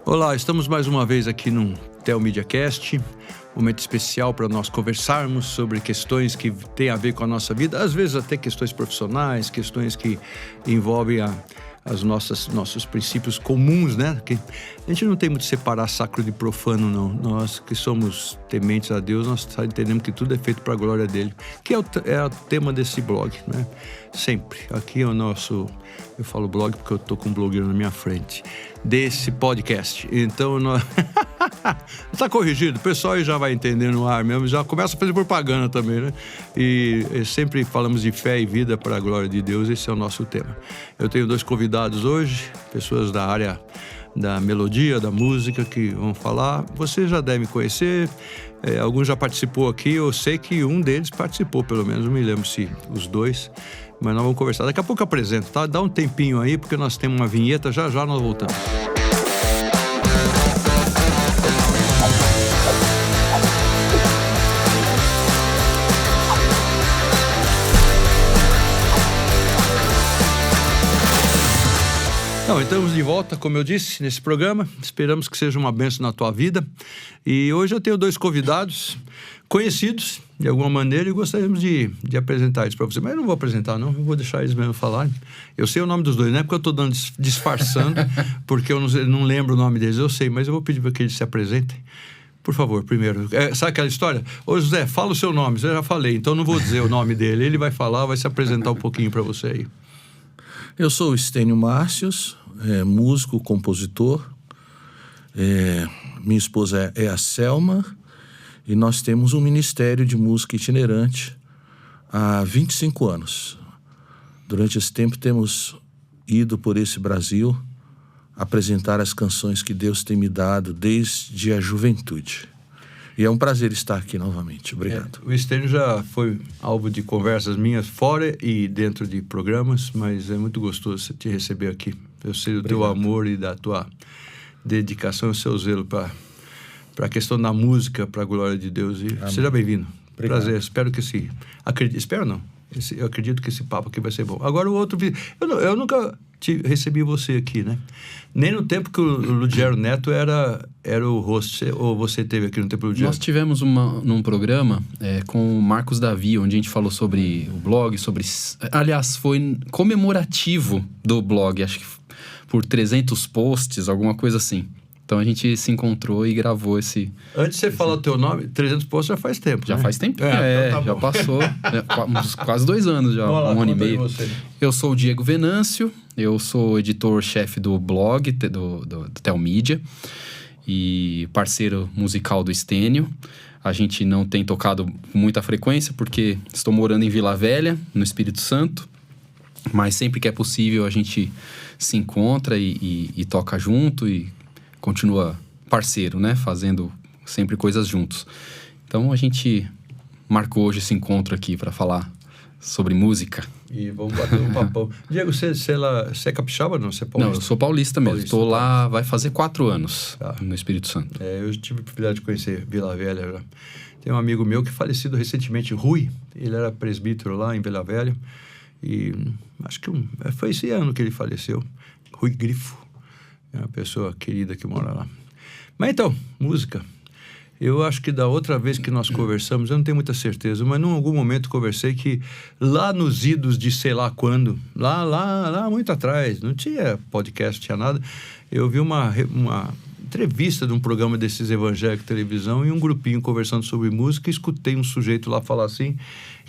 Olá, estamos mais uma vez aqui no Tel Media Cast, momento especial para nós conversarmos sobre questões que têm a ver com a nossa vida, às vezes até questões profissionais, questões que envolvem os nossos princípios comuns, né? Que a gente não tem muito separar sacro de profano, não. Nós que somos tementes a Deus, nós entendemos que tudo é feito para a glória dele, que é o tema desse blog, né? Sempre. Aqui é o nosso... Eu falo blog porque eu tô com um blogueiro na minha frente. Desse podcast. Então, nós... Tá corrigido. O pessoal aí já vai entender no ar mesmo. Já começa a fazer propaganda também, né? E sempre falamos de fé e vida para a glória de Deus. Esse é o nosso tema. Eu tenho 2 convidados hoje. Pessoas da área da melodia, da música, que vão falar. Você já deve conhecer. Alguns já participou aqui. Eu sei que um deles participou, pelo menos. Não me lembro se os 2... Mas nós vamos conversar. Daqui a pouco eu apresento, tá? Dá um tempinho aí, porque nós temos uma vinheta. Já nós voltamos. Então, estamos de volta, como eu disse, nesse programa. Esperamos que seja uma bênção na tua vida. E hoje eu tenho 2 convidados conhecidos, de alguma maneira, e gostaríamos de apresentar eles para você. Mas eu não vou apresentar, não. Eu vou deixar eles mesmo falarem. Eu sei o nome dos 2, não é porque eu estou disfarçando, porque eu não lembro o nome deles. Eu sei, mas eu vou pedir para que eles se apresentem. Por favor, primeiro. Sabe aquela história? Ô, José, fala o seu nome. Eu já falei, então não vou dizer o nome dele. Ele vai falar, vai se apresentar um pouquinho para você aí. Eu sou o Estênio Márcios, músico, compositor. Minha esposa é a Selma. E nós temos um ministério de música itinerante há 25 anos. Durante esse tempo temos ido por esse Brasil apresentar as canções que Deus tem me dado desde a juventude. E é um prazer estar aqui novamente. Obrigado. O Estênio já foi alvo de conversas minhas fora e dentro de programas, mas é muito gostoso te receber aqui. Eu sei do teu amor e da tua dedicação e o seu zelo para a questão da música, para a glória de Deus. E seja bem-vindo. Obrigado. Prazer. Espero que espero não. Eu acredito que esse papo aqui vai ser bom. Agora o outro... Eu nunca recebi você aqui, né? Nem no tempo que o Ludgero Neto era o host, ou você teve aqui no tempo do Ludgero? Nós tivemos num programa com o Marcos Davi, onde a gente falou sobre o blog, aliás, foi comemorativo do blog, acho que por 300 posts, alguma coisa assim. Então a gente se encontrou e gravou esse... Antes de você falar o teu nome, 300 posts já faz tempo, Já né? faz tempo, então tá já passou quase 2 anos já, lá, 1 ano e meio. Você. Eu sou o Diego Venâncio, eu sou editor-chefe do blog, do Tel Media, e parceiro musical do Estênio. A gente não tem tocado com muita frequência, porque estou morando em Vila Velha, no Espírito Santo, mas sempre que é possível a gente se encontra e toca junto e continua parceiro, né? Fazendo sempre coisas juntos. Então, a gente marcou hoje esse encontro aqui para falar sobre música. E vamos bater um papão. Diego, você é capixaba ou não? Você é paulista? Não, eu sou paulista mesmo. Estou lá, vai fazer 4 anos no Espírito Santo. Eu tive a oportunidade de conhecer Vila Velha já. Tem um amigo meu que falecido recentemente, Rui. Ele era presbítero lá em Vila Velha. E acho que foi esse ano que ele faleceu. Rui Grifo. É uma pessoa querida que mora lá. Mas então, música. Eu acho que da outra vez que nós conversamos, eu não tenho muita certeza, mas em algum momento conversei que lá nos idos de sei lá quando, lá muito atrás, não tinha podcast, não tinha nada, eu vi uma entrevista de um programa desses evangélicos de televisão e um grupinho conversando sobre música e escutei um sujeito lá falar assim,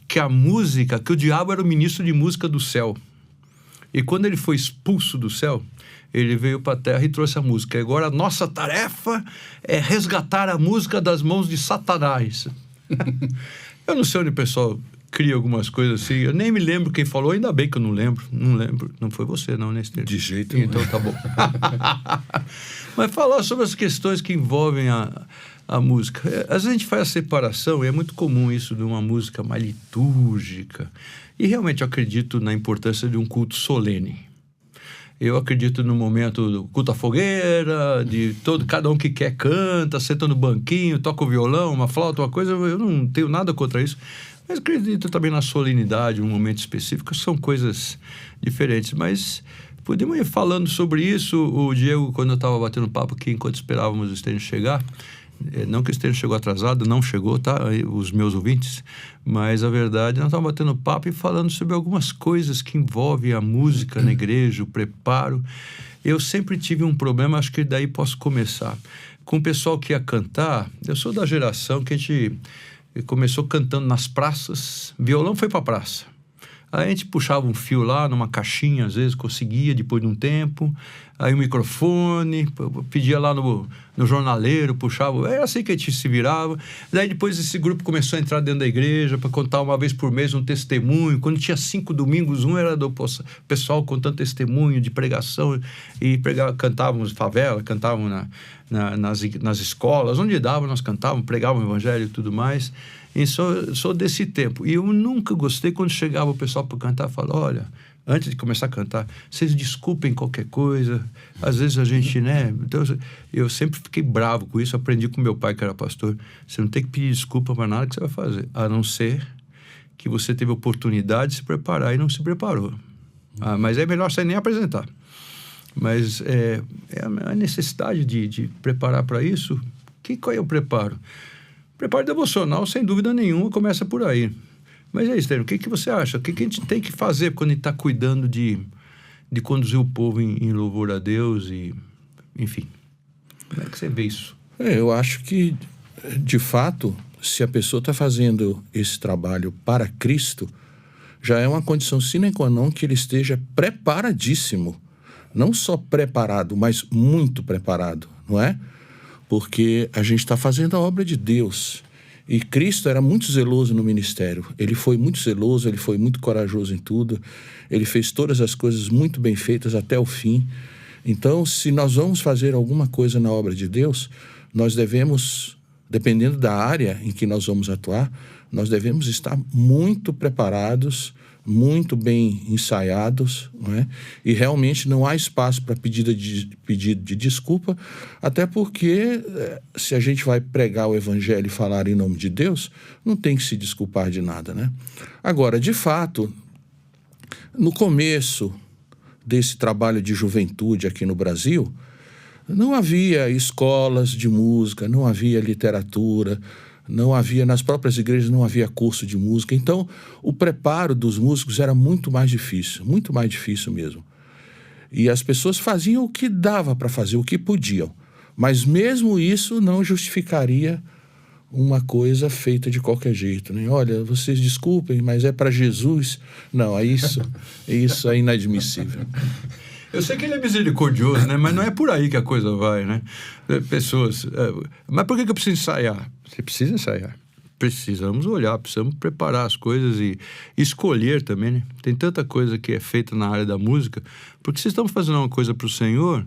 que o diabo era o ministro de música do céu. E quando ele foi expulso do céu, ele veio para a terra e trouxe a música. Agora a nossa tarefa é resgatar a música das mãos de Satanás. Eu não sei onde o pessoal cria algumas coisas assim. Eu nem me lembro quem falou, ainda bem que eu não lembro. Não lembro. Não foi você, não, nesse tempo. De jeito nenhum. Então tá bom. Mas falar sobre as questões que envolvem a música. Às vezes a gente faz a separação, e é muito comum isso de uma música mais litúrgica. E realmente eu acredito na importância de um culto solene. Eu acredito no momento do culto à fogueira, cada um que quer canta, senta no banquinho, toca o violão, uma flauta, uma coisa. Eu não tenho nada contra isso. Mas acredito também na solenidade, um momento específico, são coisas diferentes. Mas Podemos ir falando sobre isso. O Diego, quando eu estava batendo papo aqui, enquanto esperávamos o Estênio chegar, não que o Estênio chegou atrasado, não chegou, tá? Os meus ouvintes, mas a verdade, nós estávamos batendo papo e falando sobre algumas coisas que envolvem a música na igreja, o preparo. Eu sempre tive um problema, acho que daí posso começar. Com o pessoal que ia cantar, eu sou da geração que a gente começou cantando nas praças, violão foi para a praça. Aí a gente puxava um fio lá numa caixinha, às vezes conseguia depois de um tempo, aí o microfone, pedia lá no jornaleiro, puxava, é assim que a gente se virava. Daí depois esse grupo começou a entrar dentro da igreja para contar uma vez por mês um testemunho. Quando tinha 5 domingos, um era do pessoal contando testemunho de pregação, e cantávamos favela, cantávamos nas escolas, onde dava nós cantávamos, pregávamos o evangelho e tudo mais. E sou desse tempo. E eu nunca gostei quando chegava o pessoal para cantar e falava, olha, antes de começar a cantar, vocês desculpem qualquer coisa. Às vezes a gente, né? Então, eu sempre fiquei bravo com isso. Aprendi com meu pai, que era pastor. Você não tem que pedir desculpa para nada que você vai fazer, a não ser que você teve a oportunidade de se preparar e não se preparou. Mas é melhor você nem apresentar. Mas é a necessidade de preparar para isso. Qual é o preparo? Preparo devocional, sem dúvida nenhuma, começa por aí. Mas é isso, Estênio, o que você acha? O que a gente tem que fazer quando a gente está cuidando de conduzir o povo em louvor a Deus e, enfim, como é que você vê isso? Eu acho que, de fato, se a pessoa está fazendo esse trabalho para Cristo, já é uma condição sine qua non que ele esteja preparadíssimo. Não só preparado, mas muito preparado, não é? Porque a gente está fazendo a obra de Deus. E Cristo era muito zeloso no ministério. Ele foi muito zeloso, ele foi muito corajoso em tudo. Ele fez todas as coisas muito bem feitas até o fim. Então, se nós vamos fazer alguma coisa na obra de Deus, nós devemos, dependendo da área em que nós vamos atuar, nós devemos estar muito preparados, muito bem ensaiados, não é? E realmente não há espaço para pedido de desculpa, até porque se a gente vai pregar o evangelho e falar em nome de Deus, não tem que se desculpar de nada, né? Agora, de fato, no começo desse trabalho de juventude aqui no Brasil, não havia escolas de música, não havia literatura, não havia, nas próprias igrejas não havia curso de música. Então, o preparo dos músicos era muito mais difícil mesmo. E as pessoas faziam o que dava para fazer, o que podiam. Mas mesmo isso não justificaria uma coisa feita de qualquer jeito, né? Olha, vocês desculpem, mas é para Jesus. Não, isso é inadmissível. Eu sei que ele é misericordioso, né? Mas não é por aí que a coisa vai, né? Pessoas... mas por que eu preciso ensaiar? Você precisa ensaiar. Precisamos olhar, precisamos preparar as coisas e escolher também, né? Tem tanta coisa que é feita na área da música. Porque se estamos fazendo uma coisa para o Senhor,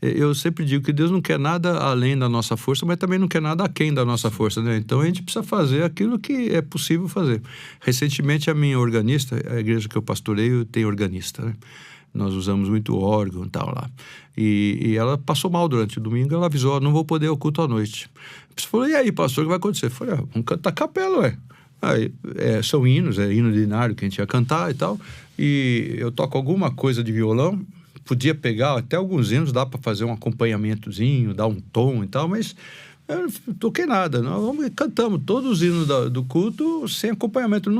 eu sempre digo que Deus não quer nada além da nossa força, mas também não quer nada aquém da nossa força, né? Então a gente precisa fazer aquilo que é possível fazer. Recentemente a minha organista, a igreja que eu pastoreio tem organista, né? Nós usamos muito órgão e tal lá. E ela passou mal durante o domingo, ela avisou, não vou poder ao culto à noite. Você falou, e aí, pastor, o que vai acontecer? Eu falei, vamos cantar capela, ué. Aí, são hinos, hino dinário que a gente ia cantar e tal. E eu toco alguma coisa de violão, podia pegar até alguns hinos, dá para fazer um acompanhamentozinho, dar um tom e tal, mas eu não toquei nada. Nós cantamos todos os hinos do culto sem acompanhamento.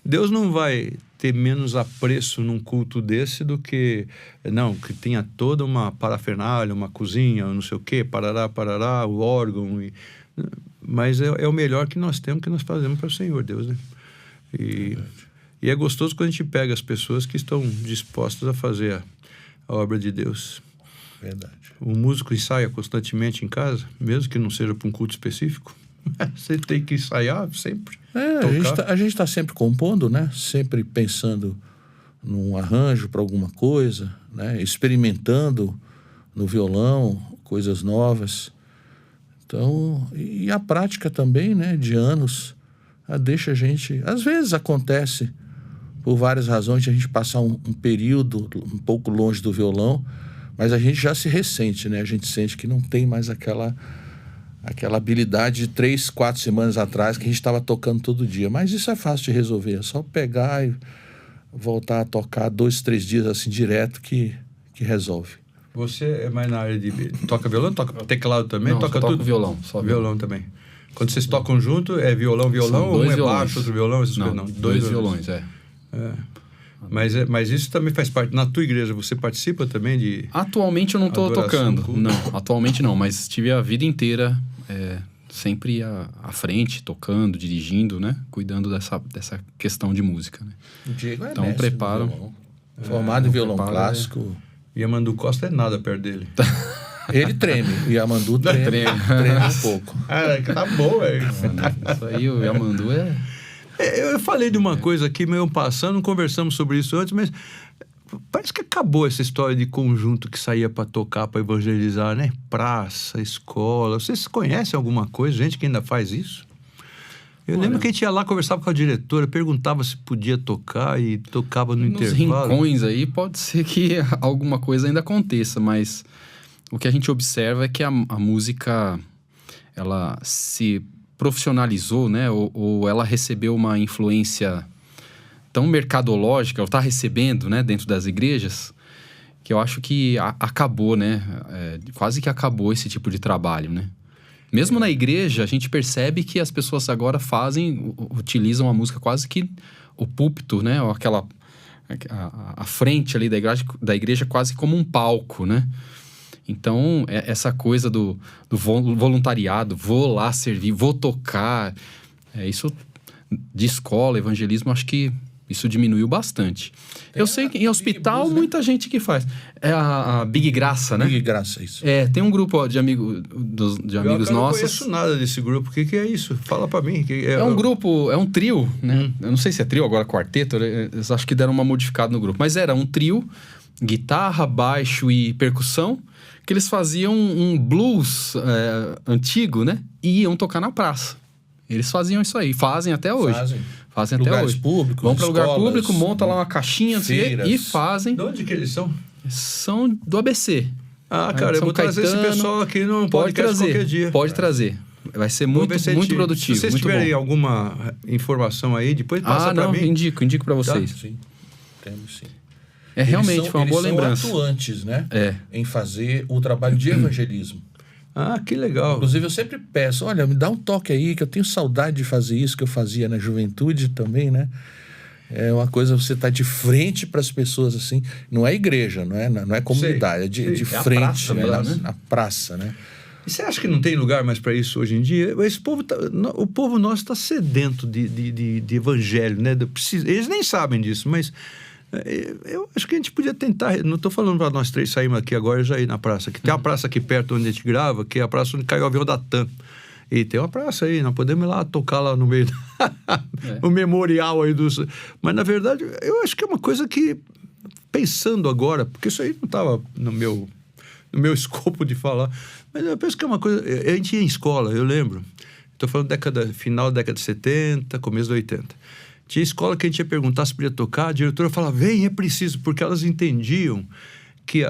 Deus não vai ter menos apreço num culto desse do que... Não, que tenha toda uma parafernália, uma cozinha, não sei o quê, parará, o órgão. Mas é o melhor que nós temos, que nós fazemos para o Senhor Deus, né? E é gostoso quando a gente pega as pessoas que estão dispostas a fazer a obra de Deus. Verdade. O músico ensaia constantemente em casa, mesmo que não seja para um culto específico. Você tem que ensaiar sempre. A gente está sempre compondo, né? Sempre pensando num arranjo para alguma coisa, né? Experimentando no violão coisas novas. Então, e a prática também, né? De anos, deixa a gente... Às vezes acontece, por várias razões, de a gente passar um período um pouco longe do violão, mas a gente já se ressente, né? A gente sente que não tem mais aquela habilidade de 3, 4 semanas atrás que a gente estava tocando todo dia. Mas isso é fácil de resolver. É só pegar e voltar a tocar 2, 3 dias assim direto que que resolve. Você é mais na área de... Toca violão? Toca teclado também? Não, toca só tudo? toco violão. Só Violão também. Quando vocês tocam junto, é violão, São ou um dois é violões. baixo, outro violão? Essas Não, coisas? dois violões, Mas isso também faz parte. Na tua igreja, você participa também de... Atualmente eu não tô Adoração, tocando. culto? Não, atualmente não, mas tive a vida inteira sempre à frente, tocando, dirigindo, né? Cuidando dessa questão de música, né? O Diego é Então, mestre preparo. no violão. Formado em violão preparo clássico. E Amandu Costa é nada perto dele. Ele treme. E a Yamandu treme um pouco. Tá bom, velho. Isso aí, o Yamandu Eu falei de uma coisa aqui, meio passando, não conversamos sobre isso antes, mas parece que acabou essa história de conjunto que saía para tocar, para evangelizar, né? Praça, escola. Vocês conhecem alguma coisa, gente que ainda faz isso? Eu lembro que a gente ia lá, conversava com a diretora, perguntava se podia tocar e tocava no intervalo. Nos rincões aí pode ser que alguma coisa ainda aconteça, mas o que a gente observa é que a música, ela se profissionalizou, né? Ou ela recebeu uma influência tão mercadológica, ou está recebendo, né? Dentro das igrejas, que eu acho que acabou, né? Quase que acabou esse tipo de trabalho, né? Mesmo na igreja, a gente percebe que as pessoas agora utilizam a música quase que o púlpito, né? Ou a frente ali da igreja quase como um palco, né? Então, essa coisa do voluntariado, vou lá servir, vou tocar, isso de escola, evangelismo, acho que isso diminuiu bastante. Eu sei que em hospital, muita gente que faz. É a Big Graça, né? Big Graça, isso. Tem um grupo de amigos nossos. Eu não conheço nada desse grupo. O que é isso? Fala pra mim. É um grupo, é um trio, né? Eu não sei se é trio, agora quarteto. Eles acho que deram uma modificada no grupo. Mas era um trio, guitarra, baixo e percussão, que eles faziam um blues antigo, né? E iam tocar na praça. Eles faziam isso aí. Fazem até hoje. Fazem até lugares hoje. Públicos, vão para lugar escolas, público, monta lá uma caixinha e fazem. De onde que eles são? São do ABC. Cara, eu vou trazer esse pessoal aqui no podcast qualquer dia. Pode trazer. Vai ser muito produtivo. Se vocês tiverem alguma informação aí, depois passa pra mim. Indico pra vocês. Tá? Sim, temos sim. Realmente foi uma boa lembrança. Eles são atuantes, né? Em fazer o trabalho de evangelismo. Que legal. Inclusive, eu sempre peço, olha, me dá um toque aí, que eu tenho saudade de fazer isso que eu fazia na juventude também, né? É uma coisa, você tá de frente para as pessoas, assim. Não é igreja, não é comunidade, é de frente, praça, né? Né? Na praça, né? E você acha que não tem lugar mais para isso hoje em dia? O povo nosso está sedento de evangelho, né? Eles nem sabem disso, mas eu acho que a gente podia tentar. Não estou falando para nós três sairmos aqui agora e já ir na praça. Que tem uma praça aqui perto onde a gente grava, que é a praça onde caiu o avião da TAM. E tem uma praça aí, nós podemos ir lá tocar lá no meio o memorial aí dos... Mas, na verdade, eu acho que é uma coisa que, pensando agora, porque isso aí não estava no meu escopo de falar, mas eu penso que é uma coisa... A gente ia em escola, eu lembro. Estou falando final da década de 70, começo da 80. Tinha escola que a gente ia perguntar se podia tocar, a diretora falava, vem, é preciso, porque elas entendiam que...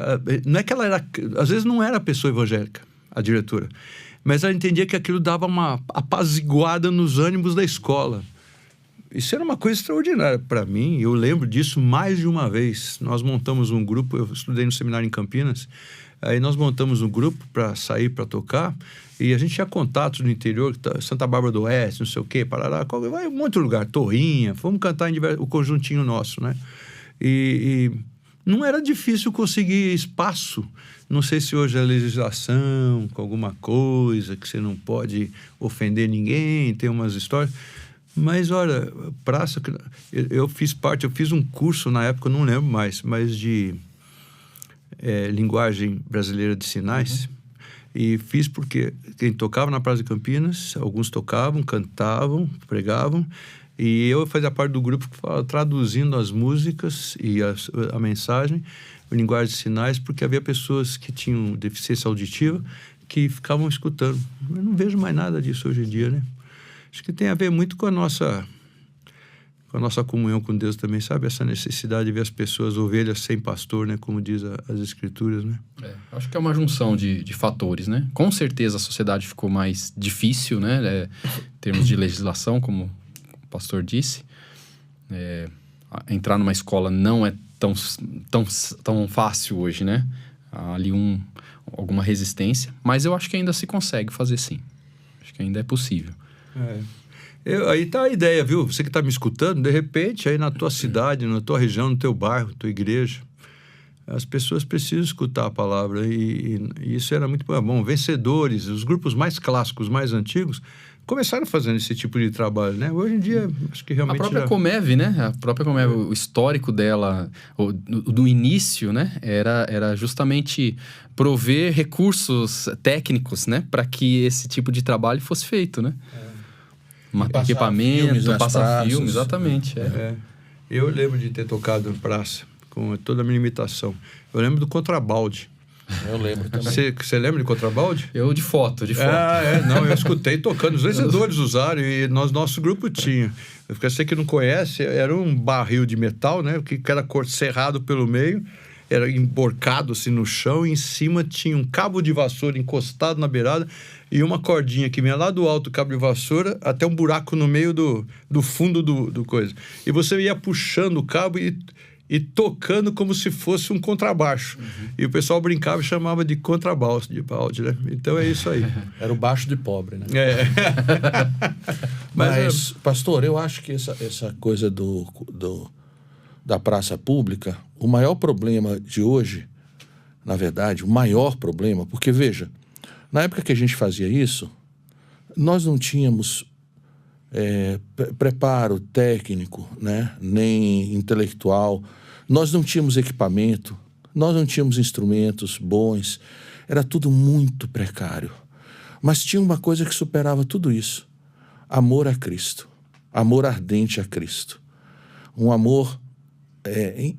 Não é que ela era... Às vezes não era a pessoa evangélica, a diretora, mas ela entendia que aquilo dava uma apaziguada nos ânimos da escola. Isso era uma coisa extraordinária para mim, eu lembro disso mais de uma vez. Nós montamos um grupo, eu estudei no seminário em Campinas, aí nós montamos um grupo para sair para tocar, e a gente tinha contatos no interior, Santa Bárbara do Oeste, não sei o quê, Parará, vai em um monte de lugar, Torrinha, fomos cantar o conjuntinho nosso, né? E não era difícil conseguir espaço. Não sei se hoje é legislação, com alguma coisa, que você não pode ofender ninguém, tem umas histórias. Mas, olha, praça... Eu fiz um curso na época, eu não lembro mais, mas de linguagem brasileira de sinais. E fiz porque quem tocava na Praça de Campinas, alguns tocavam, cantavam, pregavam, e eu fazia parte do grupo que falava, traduzindo as músicas e a mensagem, a linguagem de sinais, porque havia pessoas que tinham deficiência auditiva que ficavam escutando. Eu não vejo mais nada disso hoje em dia, né? Acho que tem a ver muito com a nossa comunhão com Deus também, sabe? Essa necessidade de ver as pessoas, ovelhas sem pastor, né? Como diz as Escrituras, né? Acho que é uma junção de fatores, né? Com certeza a sociedade ficou mais difícil, né? Em termos de legislação, como o pastor disse. Entrar numa escola não é tão fácil hoje, né? Há ali alguma resistência, mas eu acho que ainda se consegue fazer sim. Acho que ainda é possível. Aí tá a ideia, viu? Você que está me escutando, de repente, aí na tua cidade, na tua região, no teu bairro, tua igreja, as pessoas precisam escutar a palavra e isso era muito bom. Vencedores, os grupos mais clássicos, mais antigos, começaram fazendo esse tipo de trabalho, né? Hoje em dia, acho que realmente... A própria Comev, né? A própria Comev, o histórico dela, do início, né? Era justamente prover recursos técnicos, né? Para que esse tipo de trabalho fosse feito, né? Equipamento, passar filme, exatamente. Eu lembro de ter tocado em praça, com toda a minha limitação. Eu lembro do contrabalde. Eu lembro também. Você lembra de contrabalde? Eu de foto. Não, eu escutei tocando. Os vencedores usaram e nosso grupo tinha. Você que não conhece, era um barril de metal, né? Que era cerrado pelo meio, era emborcado assim no chão, e em cima tinha um cabo de vassoura encostado na beirada e uma cordinha que vinha lá do alto do cabo de vassoura até um buraco no meio do fundo do coisa. E você ia puxando o cabo e tocando como se fosse um contrabaixo. E o pessoal brincava e chamava de contrabaixo, de balde, né? Então é isso aí. Era o baixo de pobre, né? Mas, pastor, eu acho que essa coisa da praça pública, o maior problema de hoje, na verdade, o maior problema, porque veja, na época que a gente fazia isso, nós não tínhamos preparo técnico, né? Nem intelectual, nós não tínhamos equipamento, nós não tínhamos instrumentos bons, era tudo muito precário. Mas tinha uma coisa que superava tudo isso: amor a Cristo, amor ardente a Cristo, um amor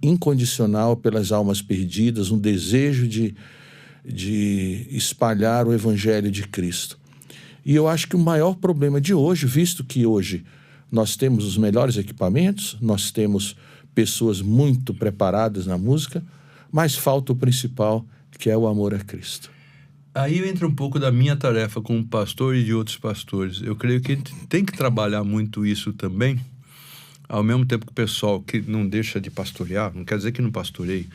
incondicional pelas almas perdidas, um desejo de espalhar o Evangelho de Cristo. E eu acho que o maior problema de hoje, visto que hoje nós temos os melhores equipamentos, nós temos pessoas muito preparadas na música, mas falta o principal, que é o amor a Cristo. Aí entra um pouco da minha tarefa como pastor e de outros pastores. Eu creio que a gente tem que trabalhar muito isso também, ao mesmo tempo que o pessoal que não deixa de pastorear, não quer dizer que não pastoreie,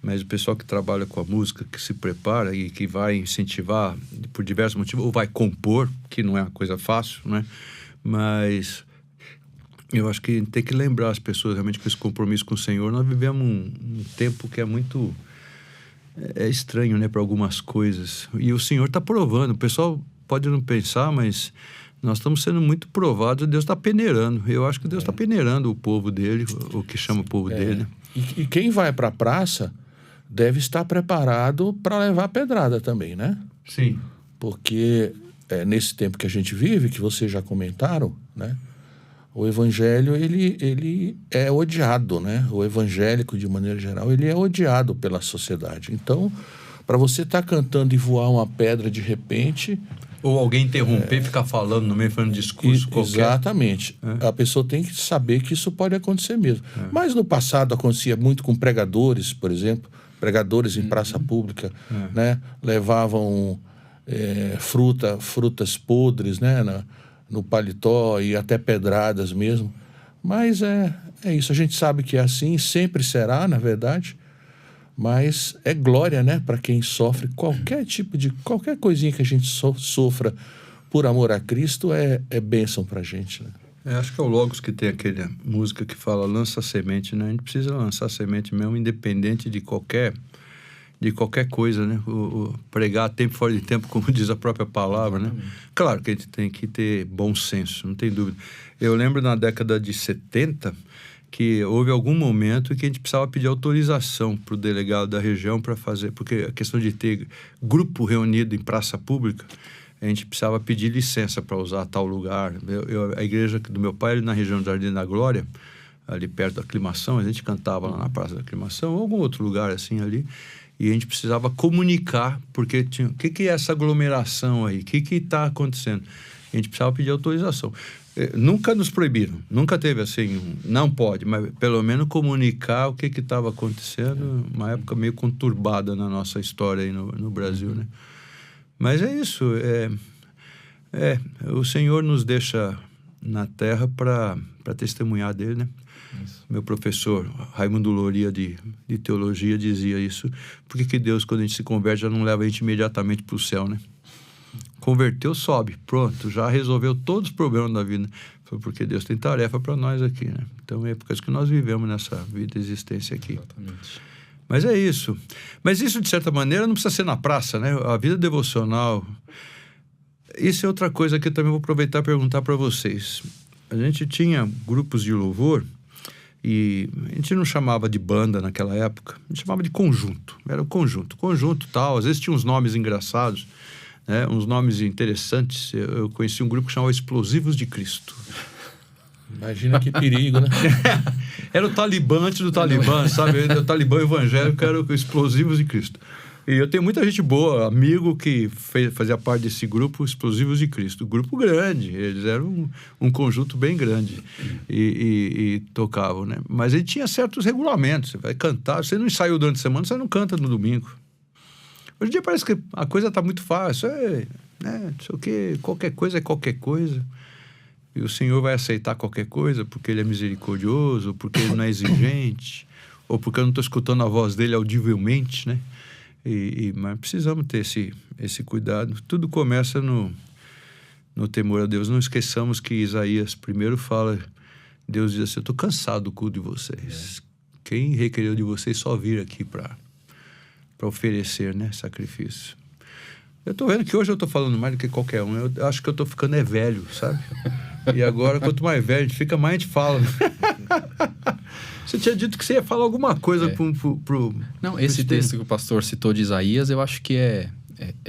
mas o pessoal que trabalha com a música, que se prepara e que vai incentivar por diversos motivos, ou vai compor, que não é uma coisa fácil, né? Mas eu acho que a gente tem que lembrar as pessoas realmente com esse compromisso com o Senhor. Nós vivemos um tempo que é muito estranho, né, para algumas coisas. E o Senhor está provando. O pessoal pode não pensar, mas nós estamos sendo muito provados. Deus está peneirando. Eu acho que Deus está peneirando o povo dele, o que chama o povo dele. Né? E quem vai para a praça deve estar preparado para levar pedrada também, né? Sim. Porque nesse tempo que a gente vive, que vocês já comentaram, né? O evangelho, ele é odiado, né? O evangélico, de maneira geral, ele é odiado pela sociedade. Então, para você estar cantando e voar uma pedra de repente... Ou alguém interromper, ficar falando no meio, fazendo discurso qualquer. Exatamente. A pessoa tem que saber que isso pode acontecer mesmo. Mas no passado acontecia muito com pregadores, por exemplo, pregadores em praça pública, né? Levavam frutas podres, né? No paletó e até pedradas mesmo. Mas é isso. A gente sabe que é assim, sempre será, na verdade. Mas é glória, né? Para quem sofre qualquer coisinha que a gente sofra por amor a Cristo é bênção para a gente, né? Acho que é o Logos que tem aquela música que fala lança semente, né? A gente precisa lançar semente mesmo, independente de qualquer coisa, né? O pregar a tempo fora de tempo, como diz a própria palavra, né? Claro que a gente tem que ter bom senso, não tem dúvida. Eu lembro na década de 70 que houve algum momento que a gente precisava pedir autorização para o delegado da região para fazer, porque a questão de ter grupo reunido em praça pública, a gente precisava pedir licença para usar tal lugar. A igreja do meu pai, na região do Jardim da Glória, ali perto da Aclimação, a gente cantava lá na Praça da Aclimação, ou algum outro lugar assim ali, e a gente precisava comunicar, porque tinha, o que é essa aglomeração aí? O que está acontecendo? A gente precisava pedir autorização. Nunca nos proibiram, nunca teve assim, não pode, mas pelo menos comunicar o que estava acontecendo, uma época meio conturbada na nossa história aí no Brasil, né? Mas é isso, o Senhor nos deixa na Terra para testemunhar dele, né? Isso. Meu professor Raimundo Loria de teologia dizia isso. Por que Deus, quando a gente se converte, já não leva a gente imediatamente para o céu, né? Converteu, sobe, pronto, já resolveu todos os problemas da vida. Foi porque Deus tem tarefa para nós aqui, né? Então é por causa que nós vivemos nessa vida e existência aqui. Exatamente. Mas é isso. Mas isso, de certa maneira, não precisa ser na praça, né? A vida devocional... Isso é outra coisa que eu também vou aproveitar e perguntar para vocês. A gente tinha grupos de louvor e a gente não chamava de banda naquela época, a gente chamava de conjunto. Era o conjunto tal. Às vezes tinha uns nomes engraçados, né? Uns nomes interessantes. Eu conheci um grupo que chamava Explosivos de Cristo. Imagina que perigo, né? Era o Talibã antes do Talibã, sabe? O Talibã evangélico era o Explosivos de Cristo. E eu tenho muita gente boa, amigo que fazia parte desse grupo Explosivos de Cristo. Grupo grande, eles eram um conjunto bem grande e tocavam, né? Mas ele tinha certos regulamentos. Você vai cantar, você não ensaiou durante a semana, você não canta no domingo. Hoje em dia parece que a coisa está muito fácil, né? Não sei o quê, qualquer coisa é qualquer coisa. E o Senhor vai aceitar qualquer coisa porque Ele é misericordioso, porque Ele não é exigente, ou porque eu não estou escutando a voz dEle audivelmente, né? Mas precisamos ter esse cuidado. Tudo começa no temor a Deus. Não esqueçamos que Isaías primeiro fala, Deus diz assim, eu estou cansado do culto de vocês. Quem requereu de vocês só vir aqui para oferecer, né, sacrifício. Eu estou vendo que hoje eu estou falando mais do que qualquer um. Eu acho que eu estou ficando velho, sabe? E agora, quanto mais velho a gente fica, mais a gente fala. Você tinha dito que você ia falar alguma coisa pro Não, esse texto que o pastor citou de Isaías, eu acho que é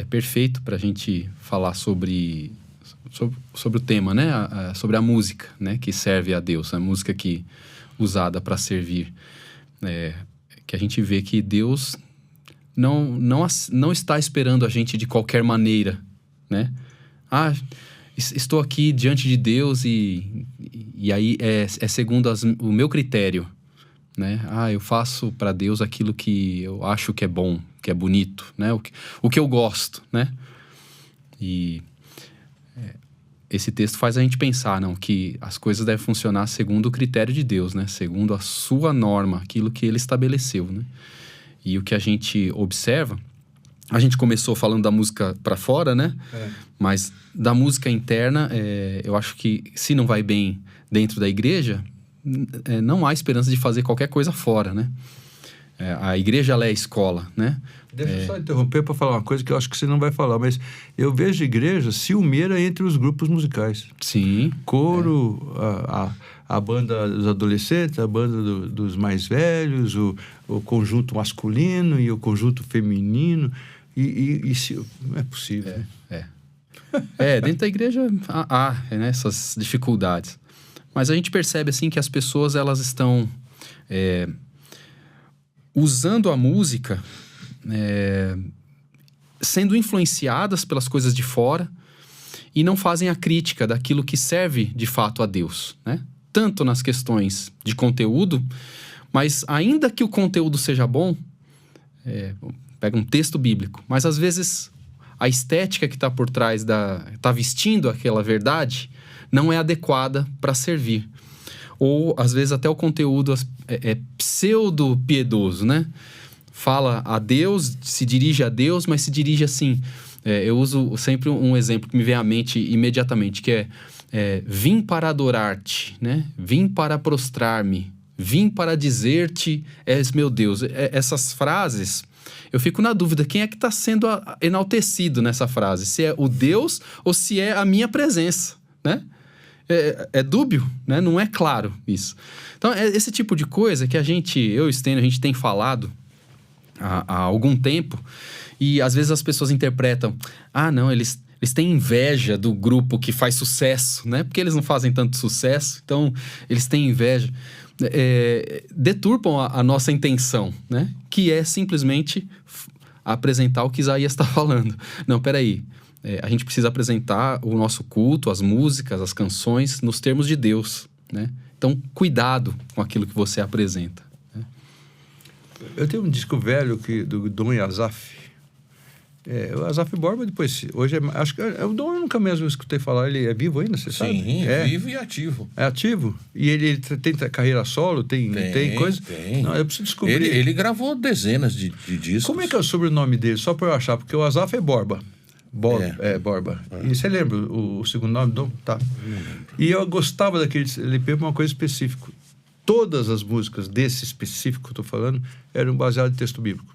perfeito para a gente falar sobre o tema, né? Sobre a música, né? Que serve a Deus, a música usada para servir. Que a gente vê que Deus não está esperando a gente de qualquer maneira, né? Estou aqui diante de Deus e aí é segundo o meu critério, né? Eu faço para Deus aquilo que eu acho que é bom, que é bonito, né? O que eu gosto, né? E esse texto faz a gente pensar, que as coisas devem funcionar segundo o critério de Deus, né? Segundo a sua norma, aquilo que Ele estabeleceu, né? E o que a gente observa, a gente começou falando da música para fora, né? Mas da música interna, eu acho que se não vai bem dentro da igreja, não há esperança de fazer qualquer coisa fora, né? A igreja, ela é a escola, né? Deixa eu só interromper para falar uma coisa que eu acho que você não vai falar, mas eu vejo igreja ciumeira entre os grupos musicais. Sim. Coro, a banda dos adolescentes, a banda dos mais velhos, o conjunto masculino e o conjunto feminino. E não é possível. Dentro da igreja há essas dificuldades. Mas a gente percebe assim que as pessoas elas estão usando a música, sendo influenciadas pelas coisas de fora e não fazem a crítica daquilo que serve de fato a Deus, né? Tanto nas questões de conteúdo, mas ainda que o conteúdo seja bom, pega um texto bíblico, mas às vezes a estética que está por trás está vestindo aquela verdade não é adequada para servir. Ou, às vezes, até o conteúdo é pseudo-piedoso, né? Fala a Deus, se dirige a Deus, mas se dirige assim. Eu uso sempre um exemplo que me vem à mente imediatamente, que vim para adorar-te, né? Vim para prostrar-me, vim para dizer-te, és meu Deus. Essas frases, eu fico na dúvida, quem é que está sendo enaltecido nessa frase? Se é o Deus ou se é a minha presença, né? É dúbio, né? Não é claro isso. Então, esse tipo de coisa que eu e o Stênio, a gente tem falado há algum tempo, e às vezes as pessoas interpretam, não, eles têm inveja do grupo que faz sucesso, né? Porque eles não fazem tanto sucesso, então eles têm inveja. Deturpam a nossa intenção, né? Que é simplesmente apresentar o que Isaías está falando. Não, peraí. A gente precisa apresentar o nosso culto, as músicas, as canções, nos termos de Deus, né? Então, cuidado com aquilo que você apresenta, né? Eu tenho um disco velho do Dom Yazaf. O Asaf Borba, depois, hoje acho que o Dom eu nunca mesmo escutei falar, ele é vivo ainda, você sabe? Sim, vivo e ativo. É ativo? E ele tem carreira solo? Tem coisa? Tem. Não, eu preciso descobrir. Ele gravou dezenas de discos. Como é que é o sobrenome dele? Só para eu achar, porque o Asaf é Borba. Borba. E você lembra o segundo nome? Dom? Tá. E eu gostava daquele LP por uma coisa específica. Todas as músicas desse específico que eu estou falando eram baseadas em texto bíblico.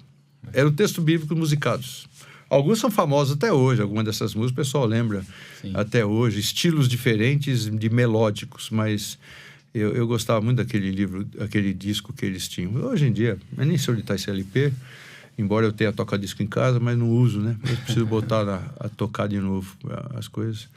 Eram textos bíblicos musicados. Alguns são famosos até hoje, algumas dessas músicas o pessoal lembra. Sim. Até hoje, estilos diferentes de melódicos, mas eu gostava muito aquele disco que eles tinham. Hoje em dia, eu nem sei onde está esse LP, embora eu tenha toca-disco em casa, mas não uso, né? Eu preciso botar a tocar de novo as coisas.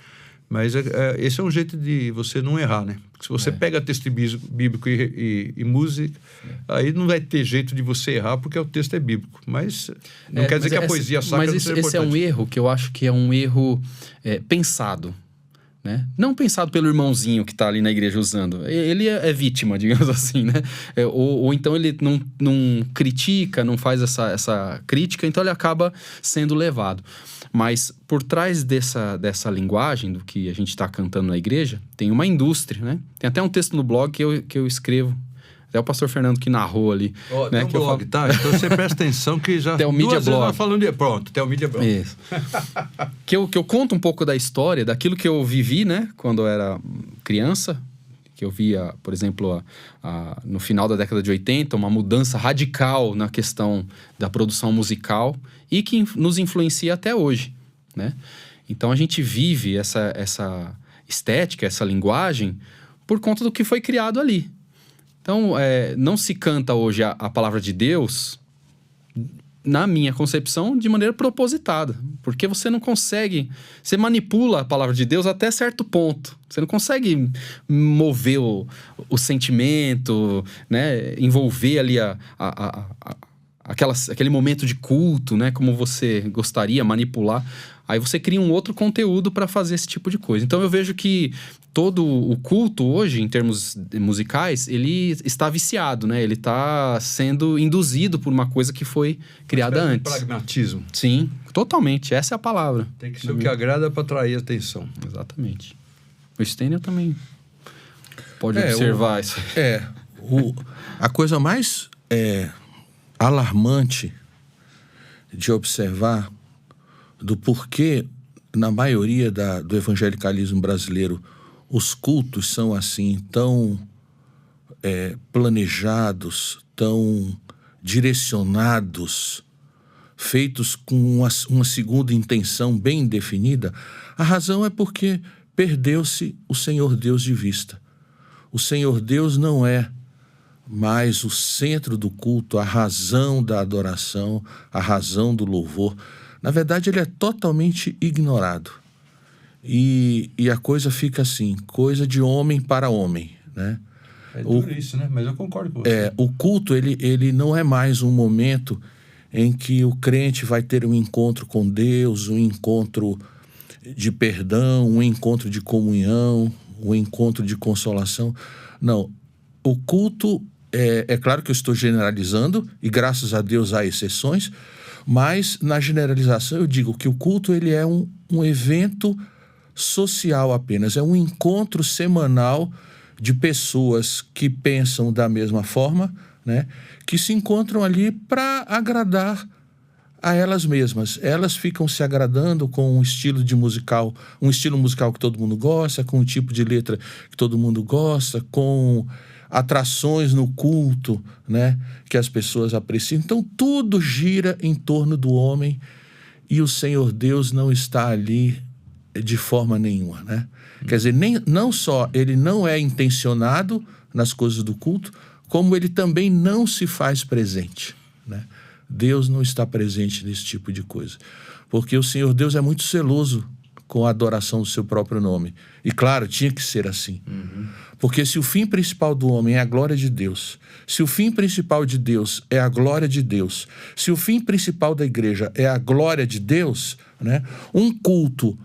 Mas esse é um jeito de você não errar, né? Porque se você pega texto bíblico e música, aí não vai ter jeito de você errar, porque o texto é bíblico. Mas não quer dizer que a poesia sacra não seja importante. Mas esse é um erro que eu acho que é um erro pensado, né? Não pensado pelo irmãozinho que está ali na igreja usando. Ele é vítima, digamos assim, né? Ou então ele não critica, não faz essa crítica, então ele acaba sendo levado. Mas por trás dessa linguagem do que a gente está cantando na igreja, tem uma indústria, né? Tem até um texto no blog que eu escrevo. Até o pastor Fernando que narrou ali. Né? Tem um blog, tá? Então você presta atenção que já tem o Media Blog. Falando de... Pronto, tem o Media Blog. Isso. que eu conto um pouco da história, daquilo que eu vivi, né? Quando eu era criança. Que eu via, por exemplo, no final da década de 80, uma mudança radical na questão da produção musical e que nos influencia até hoje, né? Então, a gente vive essa estética, essa linguagem, por conta do que foi criado ali. Então, não se canta hoje a palavra de Deus, na minha concepção, de maneira propositada. Porque você não consegue... Você manipula a palavra de Deus até certo ponto. Você não consegue mover o sentimento, né? Envolver ali aquele momento de culto, né? Como você gostaria, manipular. Aí você cria um outro conteúdo para fazer esse tipo de coisa. Então eu vejo que todo o culto hoje, em termos musicais, ele está viciado, né? Ele está sendo induzido por uma coisa que foi criada antes. Pragmatismo. Sim, totalmente. Essa é a palavra. Tem que ser o que agrada para atrair atenção. Exatamente. O Stênio também pode observar isso. A coisa mais alarmante de observar do porquê, na maioria do evangelicalismo brasileiro, os cultos são assim, tão planejados, tão direcionados, feitos com uma segunda intenção bem definida. A razão é porque perdeu-se o Senhor Deus de vista. O Senhor Deus não é mais o centro do culto, a razão da adoração, a razão do louvor. Na verdade, ele é totalmente ignorado. E a coisa fica assim, coisa de homem para homem, né? É duro isso, né? Mas eu concordo com você. O culto, ele não é mais um momento em que o crente vai ter um encontro com Deus, um encontro de perdão, um encontro de comunhão, um encontro de consolação. Não, o culto, é claro que eu estou generalizando, e graças a Deus há exceções, mas na generalização eu digo que o culto ele é um evento social apenas, é um encontro semanal de pessoas que pensam da mesma forma, né? Que se encontram ali para agradar a elas mesmas. Elas ficam se agradando com um estilo musical que todo mundo gosta, com um tipo de letra que todo mundo gosta, com atrações no culto, né, que as pessoas apreciam. Então tudo gira em torno do homem e o Senhor Deus não está ali de forma nenhuma, né? Quer dizer, não só ele não é intencionado nas coisas do culto, como ele também não se faz presente, né? Deus não está presente nesse tipo de coisa, porque o Senhor Deus é muito zeloso com a adoração do seu próprio nome. E claro, tinha que ser assim. Porque se o fim principal do homem é a glória de Deus, se o fim principal de Deus é a glória de Deus, se o fim principal da igreja é a glória de Deus, né? Um culto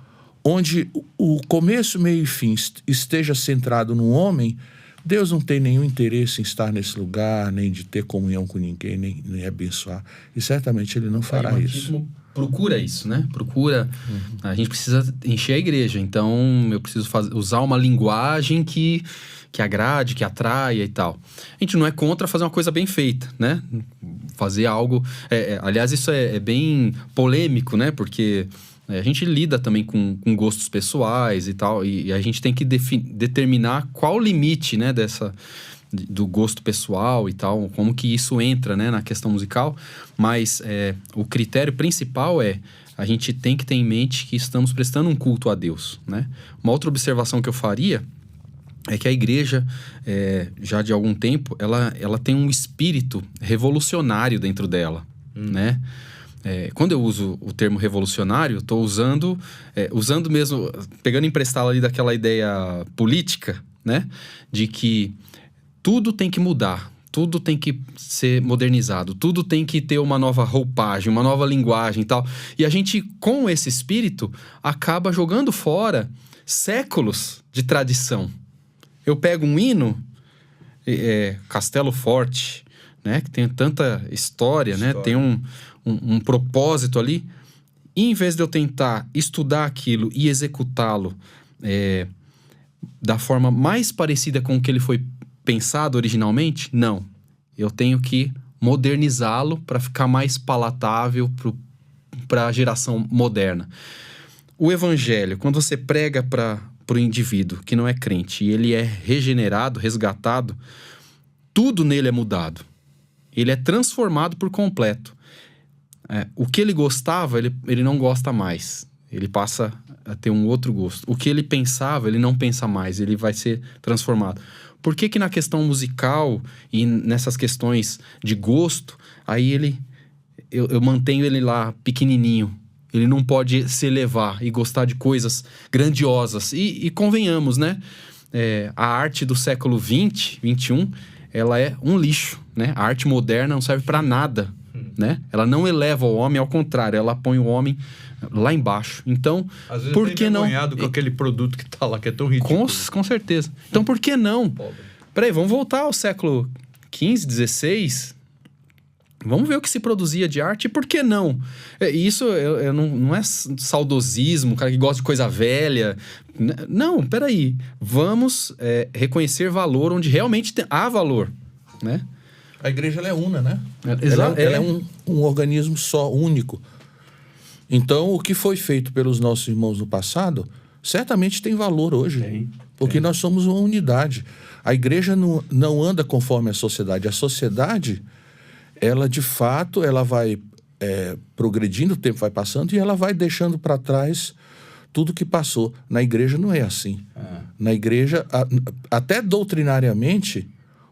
onde o começo, meio e fim esteja centrado no homem, Deus não tem nenhum interesse em estar nesse lugar, nem de ter comunhão com ninguém, nem abençoar. E certamente Ele não fará isso. procura isso, né? A gente precisa encher a igreja, então eu preciso usar uma linguagem que agrade, que atraia e tal. A gente não é contra fazer uma coisa bem feita, né? Fazer algo... aliás, isso é bem polêmico, né? Porque a gente lida também com gostos pessoais e tal, e a gente tem que determinar qual o limite, né, do gosto pessoal e tal, como que isso entra, né, na questão musical, mas o critério principal a gente tem que ter em mente que estamos prestando um culto a Deus, né? Uma outra observação que eu faria é que a igreja, já de algum tempo, ela tem um espírito revolucionário dentro dela, né? Quando eu uso o termo revolucionário, eu estou usando mesmo, pegando emprestado ali daquela ideia política, né? De que tudo tem que mudar, tudo tem que ser modernizado, tudo tem que ter uma nova roupagem, uma nova linguagem e tal. E a gente, com esse espírito, acaba jogando fora séculos de tradição. Eu pego um hino, Castelo Forte, né? Que tem tanta história, né? Tem um propósito ali. E em vez de eu tentar estudar aquilo e executá-lo da forma mais parecida com o que ele foi pensado originalmente, não. Eu tenho que modernizá-lo para ficar mais palatável para a geração moderna. O evangelho, quando você prega para o indivíduo que não é crente e ele é regenerado, resgatado, tudo nele é mudado. Ele é transformado por completo. O que ele gostava, ele não gosta mais. Ele passa a ter um outro gosto. O que ele pensava, ele não pensa mais. Ele vai ser transformado. Por que na questão musical e nessas questões de gosto, aí eu mantenho ele lá pequenininho. Ele não pode se elevar e gostar de coisas grandiosas. E convenhamos, né? A arte do século XX, XXI, ela é um lixo, né? A arte moderna não serve para nada, né? Ela não eleva o homem, ao contrário, ela põe o homem lá embaixo. Então, às vezes por que não... com aquele produto que tá lá, que é tão ridículo. Com certeza. Então, por que não? Peraí, vamos voltar ao século XV, XVI. Vamos ver o que se produzia de arte e por que não? Isso não é saudosismo, cara que gosta de coisa velha. Não, peraí. Vamos reconhecer valor onde realmente há valor, né? A igreja ela é una, né? Exato. Ela é um organismo só, único. Então, o que foi feito pelos nossos irmãos no passado, certamente tem valor hoje. Porque nós somos uma unidade. A igreja não anda conforme a sociedade. A sociedade, ela de fato, ela vai progredindo, o tempo vai passando e ela vai deixando para trás tudo que passou. Na igreja não é assim. Na igreja, até doutrinariamente,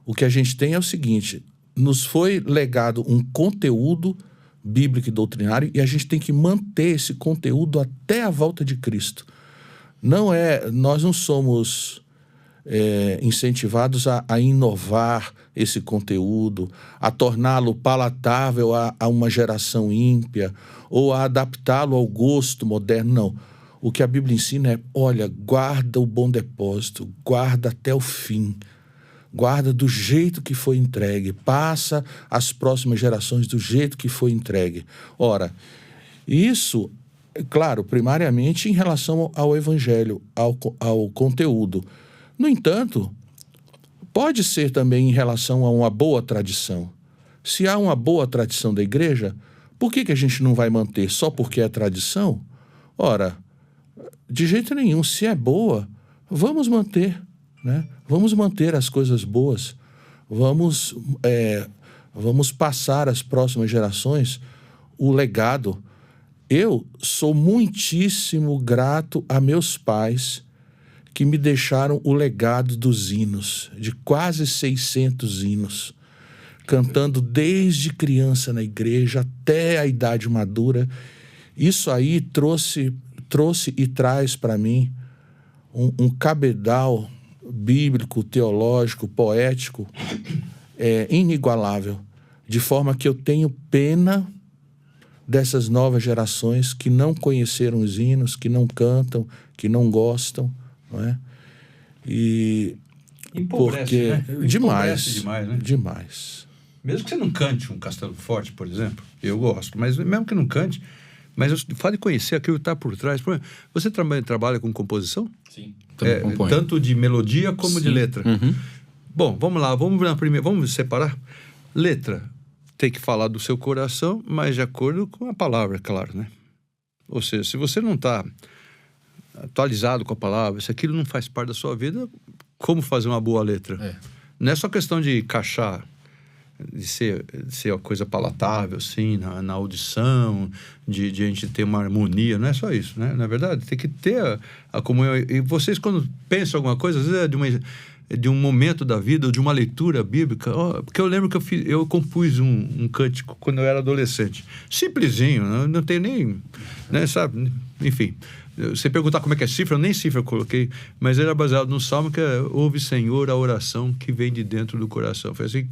o que a gente tem é o seguinte: nos foi legado um conteúdo bíblico e doutrinário e a gente tem que manter esse conteúdo até a volta de Cristo. Nós não somos incentivados a inovar esse conteúdo, a torná-lo palatável a uma geração ímpia ou a adaptá-lo ao gosto moderno, não. O que a Bíblia ensina é, olha, guarda o bom depósito, guarda até o fim, guarda do jeito que foi entregue, passa às próximas gerações do jeito que foi entregue. Ora, isso, claro, primariamente em relação ao evangelho, ao conteúdo. No entanto, pode ser também em relação a uma boa tradição. Se há uma boa tradição da igreja, por que a gente não vai manter só porque é tradição? Ora, de jeito nenhum. Se é boa, vamos manter, né? Vamos manter as coisas boas. Vamos passar às próximas gerações o legado. Eu sou muitíssimo grato a meus pais que me deixaram o legado dos hinos, de quase 600 hinos, cantando desde criança na igreja até a idade madura. Isso aí trouxe e traz para mim um cabedal bíblico, teológico, poético, inigualável, de forma que eu tenho pena dessas novas gerações que não conheceram os hinos, que não cantam, que não gostam, não é? E empobrece, porque né? demais, né? Demais. Mesmo que você não cante um Castelo Forte, por exemplo, eu gosto, mas mesmo que não cante, Mas o fato de conhecer aquilo que está por trás... Você trabalha com composição? Sim. Também compõe. Tanto de melodia como de letra. Uhum. Bom, vamos lá. Vamos separar. Letra tem que falar do seu coração, mas de acordo com a palavra, claro, né? Ou seja, se você não está atualizado com a palavra, se aquilo não faz parte da sua vida, como fazer uma boa letra? Não é só questão de encaixar, de ser uma coisa palatável, assim, na audição, de a gente ter uma harmonia, não é só isso, né? Na verdade, tem que ter a comunhão. E vocês, quando pensam alguma coisa, às vezes de um momento da vida, ou de uma leitura bíblica, porque eu lembro que eu compus um cântico quando eu era adolescente. Simplesinho, não tem nem, né, sabe? Enfim, você perguntar como é que é cifra, eu nem cifra eu coloquei, mas ele era baseado no Salmo que é: ouve, Senhor, a oração que vem de dentro do coração. Foi assim,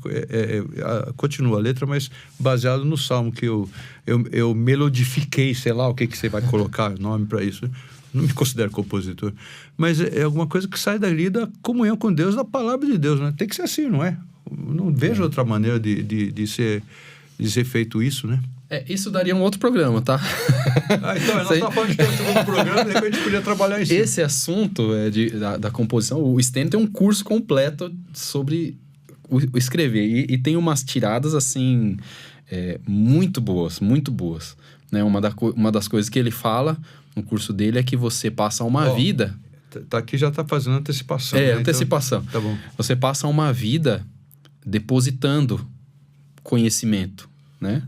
continua a letra, mas baseado no Salmo que eu melodifiquei, sei lá o que você vai colocar nome para isso. Não me considero compositor, mas é alguma coisa que sai dali da comunhão com Deus, da palavra de Deus, né? Tem que ser assim, não é? Não vejo outra maneira de ser feito isso, né? Isso daria um outro programa, tá? Então, nós estamos falando de ter um segundo programa, de repente a gente podia trabalhar isso. Esse assunto da composição, o Stênio tem um curso completo sobre o escrever, e tem umas tiradas, assim, muito boas, né? Uma das coisas que ele fala no curso dele é que você passa uma vida... Aqui já está fazendo antecipação. Né? Antecipação. Então, tá bom. Você passa uma vida depositando conhecimento, né?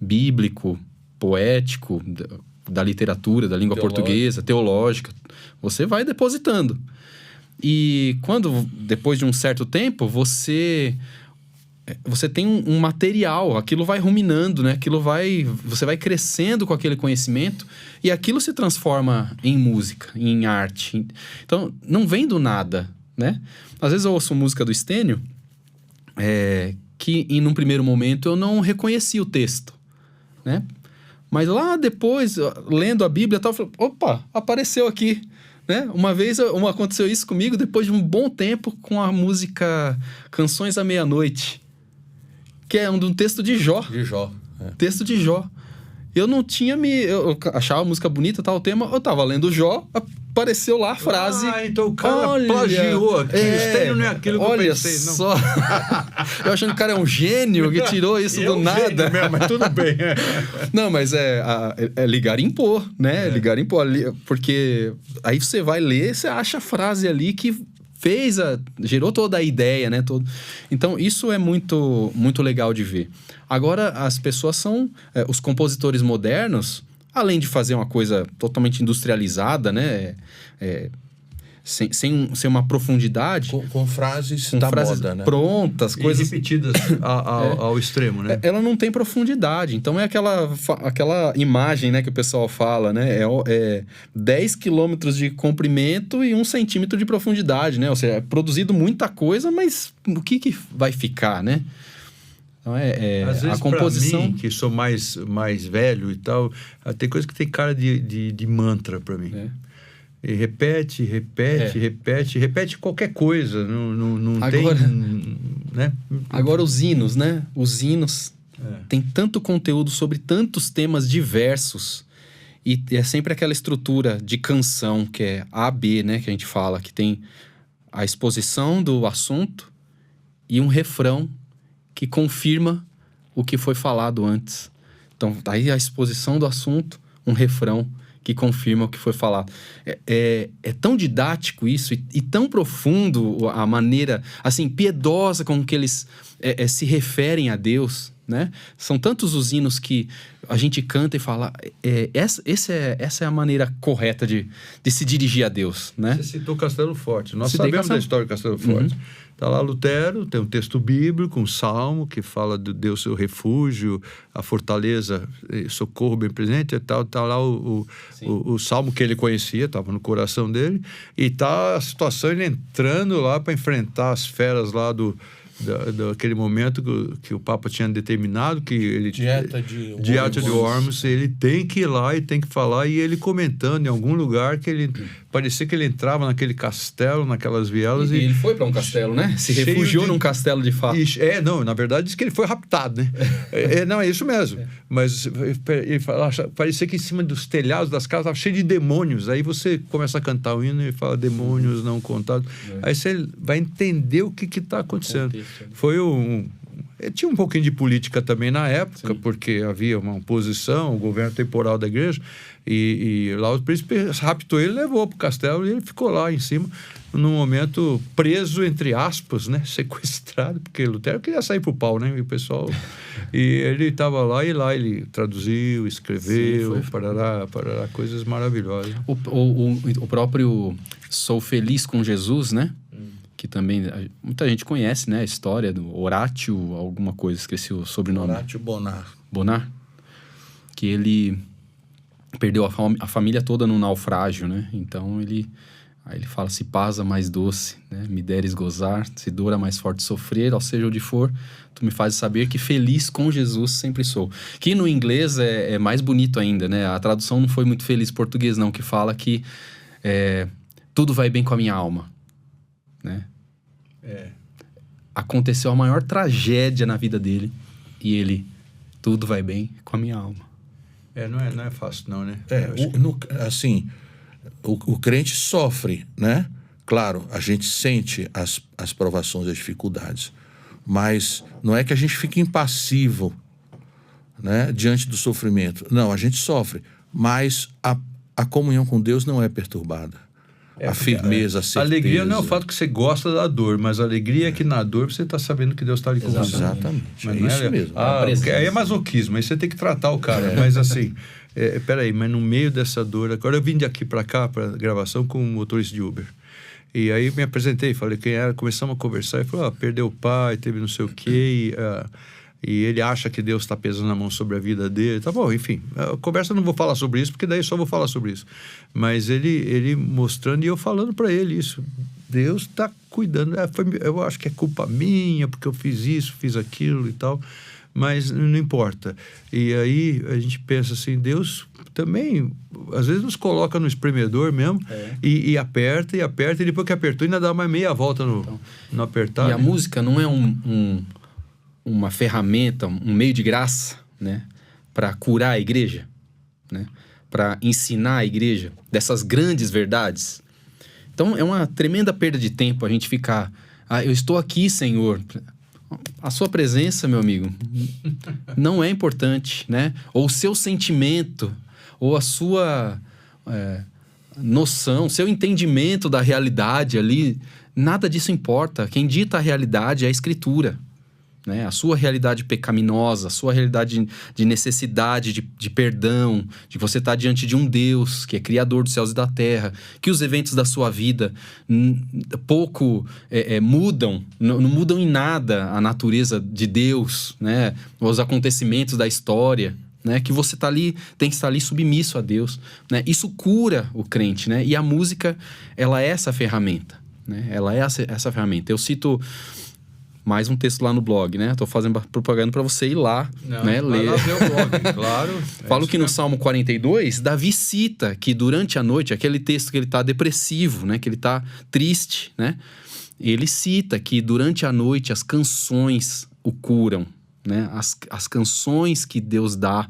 Bíblico, poético, da literatura, da língua portuguesa, teológica. Você vai depositando. E depois de um certo tempo, você tem um material, aquilo vai ruminando, né? Você vai crescendo com aquele conhecimento e aquilo se transforma em música, em arte. Então, não vem do nada, né? Às vezes eu ouço música do Stênio que, num primeiro momento, eu não reconheci o texto, né? Mas lá depois, lendo a Bíblia, eu falei, opa, apareceu aqui, né? Uma vez aconteceu isso comigo, depois de um bom tempo, com a música Canções à Meia-Noite, que é um texto de Jó. Texto de Jó. Eu não tinha eu achava a música bonita, tal, o tema, eu tava lendo Jó, apareceu lá a frase. Então o cara plagiou aqui. Stênio não é aquilo que eu pensei, não. Só. Eu achando que o cara é um gênio que tirou isso do nada. Mesmo, mas tudo bem. Não, mas é ligarimpor, né? Ligarimpor ali, porque aí você vai ler, você acha a frase ali que gerou toda a ideia, né? Então, isso é muito, muito legal de ver. Agora, as pessoas são... os compositores modernos, além de fazer uma coisa totalmente industrializada, né? Sem uma profundidade... Com frases da moda, né? Prontas, coisas... E repetidas ao extremo, né? Ela não tem profundidade. Então, é aquela imagem, né, que o pessoal fala, né? 10 quilômetros de comprimento e 1 centímetro de profundidade, né? Ou seja, é produzido muita coisa, mas o que vai ficar, né? Então, às vezes, a composição... pra mim, que sou mais velho e tal, tem coisa que tem cara de mantra pra mim. E repete qualquer coisa. Não agora, tem... Né? Agora os hinos, né? Os hinos tem tanto conteúdo sobre tantos temas diversos. E é sempre aquela estrutura de canção, que é A-B, né? Que a gente fala, que tem a exposição do assunto e um refrão que confirma o que foi falado antes. Então, aí a exposição do assunto, um refrão que confirma o que foi falado. É tão didático isso e tão profundo a maneira, assim, piedosa com que eles se referem a Deus, né? São tantos os hinos que a gente canta e fala, essa é a maneira correta de se dirigir a Deus, né? Você citou Castelo Forte. Nós sabemos da história de Castelo Forte. Está lá Lutero, tem um texto bíblico, um salmo que fala de Deus seu refúgio, a fortaleza, socorro bem presente e tal. Está lá o salmo que ele conhecia, estava no coração dele. E está a situação, ele entrando lá para enfrentar as feras lá daquele momento que o Papa tinha determinado, que ele... Dieta de Worms. Ele tem que ir lá e tem que falar, e ele comentando em algum lugar que ele parecia que ele entrava naquele castelo, naquelas vielas. E ele foi para um castelo, né? Se refugiou num castelo de fato. Não, na verdade diz que ele foi raptado, né? Não, é isso mesmo. Mas ele fala, parecia que em cima dos telhados das casas estava cheio de demônios. Aí você começa a cantar o hino e fala demônios não contados. Aí você vai entender o que está acontecendo. Foi tinha um pouquinho de política também na época, porque havia uma oposição, o governo temporal da igreja, e lá o príncipe raptou ele, levou para o castelo e ele ficou lá em cima, num momento preso, entre aspas, né, sequestrado, porque Lutero queria sair pro pau, né, e o pessoal... E ele estava lá ele traduziu, escreveu, parará, coisas maravilhosas. O próprio Sou Feliz com Jesus, né? Que também muita gente conhece, né? A história do Horatio, alguma coisa, esqueci o sobrenome. Horatio Bonar. Bonar. Que ele perdeu a família toda num naufrágio, né? Então aí ele fala, se paz a mais doce, né? Me deres gozar, se dor a mais forte sofrer, ao seja onde for, tu me fazes saber que feliz com Jesus sempre sou. Que no inglês é mais bonito ainda, né? A tradução não foi muito feliz em português, não, que fala que tudo vai bem com a minha alma, né? Aconteceu a maior tragédia na vida dele e tudo vai bem com a minha alma. Não é fácil não, né? O crente sofre, né? Claro, a gente sente as provações, as dificuldades, mas não é que a gente fique impassivo, né, diante do sofrimento. Não, a gente sofre, mas a comunhão com Deus não é perturbada. A firmeza, a certeza. A alegria não é o fato que você gosta da dor, mas a alegria é que na dor você está sabendo que Deus está ali com você. Exatamente, mas é isso mesmo. Aí é masoquismo, aí você tem que tratar o cara. Mas assim, peraí, mas no meio dessa dor... Agora eu vim de aqui para cá, para gravação, com um motorista de Uber. E aí me apresentei, falei quem era, começamos a conversar. Ele falou, perdeu o pai, teve não sei o quê... E ele acha que Deus está pesando a mão sobre a vida dele. Tá bom, enfim. A conversa eu não vou falar sobre isso, porque daí só vou falar sobre isso. Mas ele mostrando e eu falando para ele isso. Deus está cuidando. Eu acho que é culpa minha, porque eu fiz isso, fiz aquilo e tal. Mas não importa. E aí a gente pensa assim, Deus também, às vezes nos coloca no espremedor mesmo, e aperta, e depois que apertou ainda dá mais meia volta no apertar. E a música não é uma ferramenta, um meio de graça, né, para curar a igreja, né, para ensinar a igreja dessas grandes verdades. Então é uma tremenda perda de tempo a gente ficar, eu estou aqui, Senhor. A sua presença, meu amigo, não é importante, né? Ou o seu sentimento, ou a sua noção, seu entendimento da realidade ali, nada disso importa. Quem dita a realidade é a Escritura. Né? A sua realidade pecaminosa, a sua realidade de necessidade, de perdão, de você estar diante de um Deus que é criador dos céus e da terra, que os eventos da sua vida pouco mudam, não mudam em nada a natureza de Deus, né? Os acontecimentos da história, né? Que você tem que estar ali submisso a Deus, né? Isso cura o crente, né? E a música, ela é essa ferramenta, né? Ela é essa ferramenta. Eu cito mais um texto lá no blog, né? Tô fazendo propaganda para você ir lá, né? Ler. Lá ver o blog, claro. Falo que no Salmo 42, Davi cita que durante a noite, aquele texto que ele tá depressivo, né? Que ele tá triste, né? Ele cita que durante a noite as canções o curam, né? As canções que Deus dá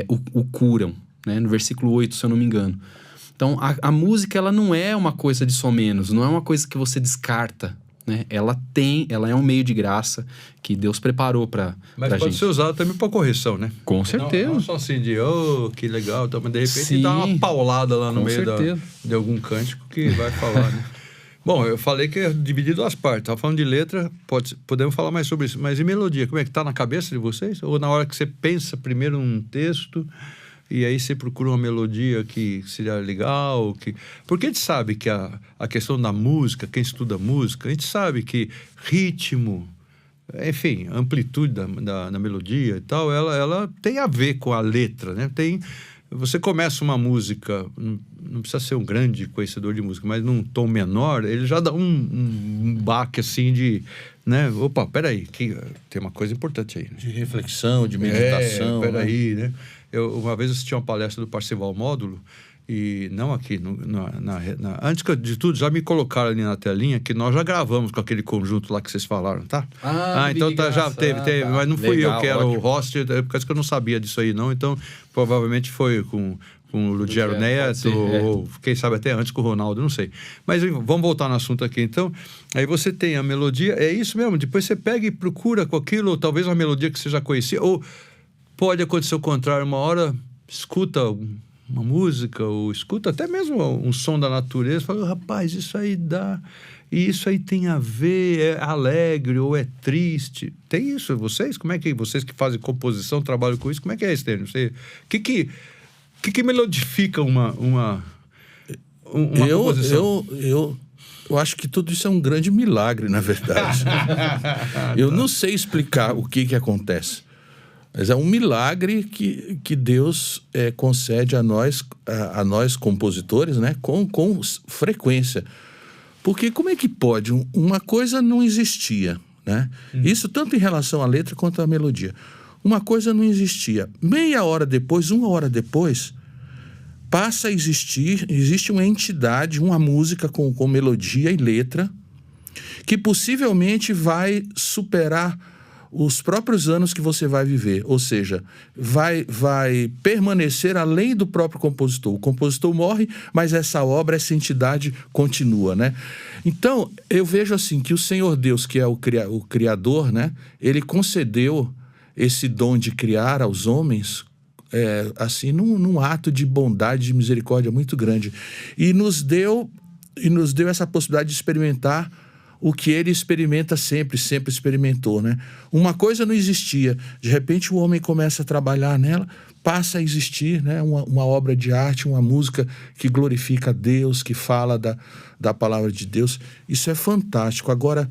o curam, né? No versículo 8, se eu não me engano. Então, a música, ela não é uma coisa de somenos, não é uma coisa que você descarta, né? Ela é um meio de graça que Deus preparou para Mas pra pode gente. ser usado também para correção, né? Com certeza. Não só assim de, que legal, mas de repente Sim, dá uma paulada lá no com meio certeza. de algum cântico que vai falar, né? Bom, eu falei que é dividido as partes. Tava falando de letra, podemos falar mais sobre isso. Mas e melodia? Como é que tá na cabeça de vocês? Ou na hora que você pensa primeiro num texto e aí você procura uma melodia que seria legal? Porque a gente sabe que a questão da música, quem estuda música, a gente sabe que ritmo, enfim, amplitude da melodia e tal, ela tem a ver com a letra, né? Você começa uma música, não precisa ser um grande conhecedor de música, mas num tom menor, ele já dá um baque assim de, né? Opa, peraí, tem uma coisa importante aí, né? De reflexão, de meditação. Peraí, né? Uma vez eu assisti uma palestra do Parcival Módulo E não aqui, antes de tudo, já me colocaram ali na telinha que nós já gravamos com aquele conjunto lá que vocês falaram, tá? Então já teve, mas não fui eu que era o host, por causa que eu não sabia disso aí, não. Então, provavelmente foi com o Ludgero Neto, ou quem sabe até antes com o Ronaldo, não sei. Mas vamos voltar no assunto aqui. Então, aí você tem a melodia, é isso mesmo, depois você pega e procura com aquilo, ou talvez uma melodia que você já conhecia, ou pode acontecer o contrário, uma hora escuta uma música, ou escuta até mesmo um som da natureza, fala, rapaz, isso aí dá, e isso aí tem a ver, é alegre ou é triste. Tem isso, vocês? Como é que, vocês que fazem composição, trabalham com isso, como é que é, Estênio? O que melodifica uma composição? Eu acho que tudo isso é um grande milagre, na verdade. Eu não sei explicar o que acontece. Mas é um milagre que Deus concede a nós compositores, né, com frequência. Porque como é que pode? Uma coisa não existia, né? Isso tanto em relação à letra quanto à melodia. Uma coisa não existia. Meia hora depois, 1 hora depois, passa a existir, existe uma entidade, uma música com melodia e letra, que possivelmente vai superar os próprios anos que você vai viver, ou seja, vai permanecer além do próprio compositor. O compositor morre, mas essa obra, essa entidade continua, né? Então, eu vejo assim, que o Senhor Deus, que é o Criador, né? Ele concedeu esse dom de criar aos homens, assim, num ato de bondade, de misericórdia muito grande. E nos deu essa possibilidade de experimentar o que ele experimenta sempre experimentou, né? Uma coisa não existia, de repente o homem começa a trabalhar nela, passa a existir, né? Uma obra de arte, uma música que glorifica a Deus, que fala da palavra de Deus. Isso é fantástico. Agora,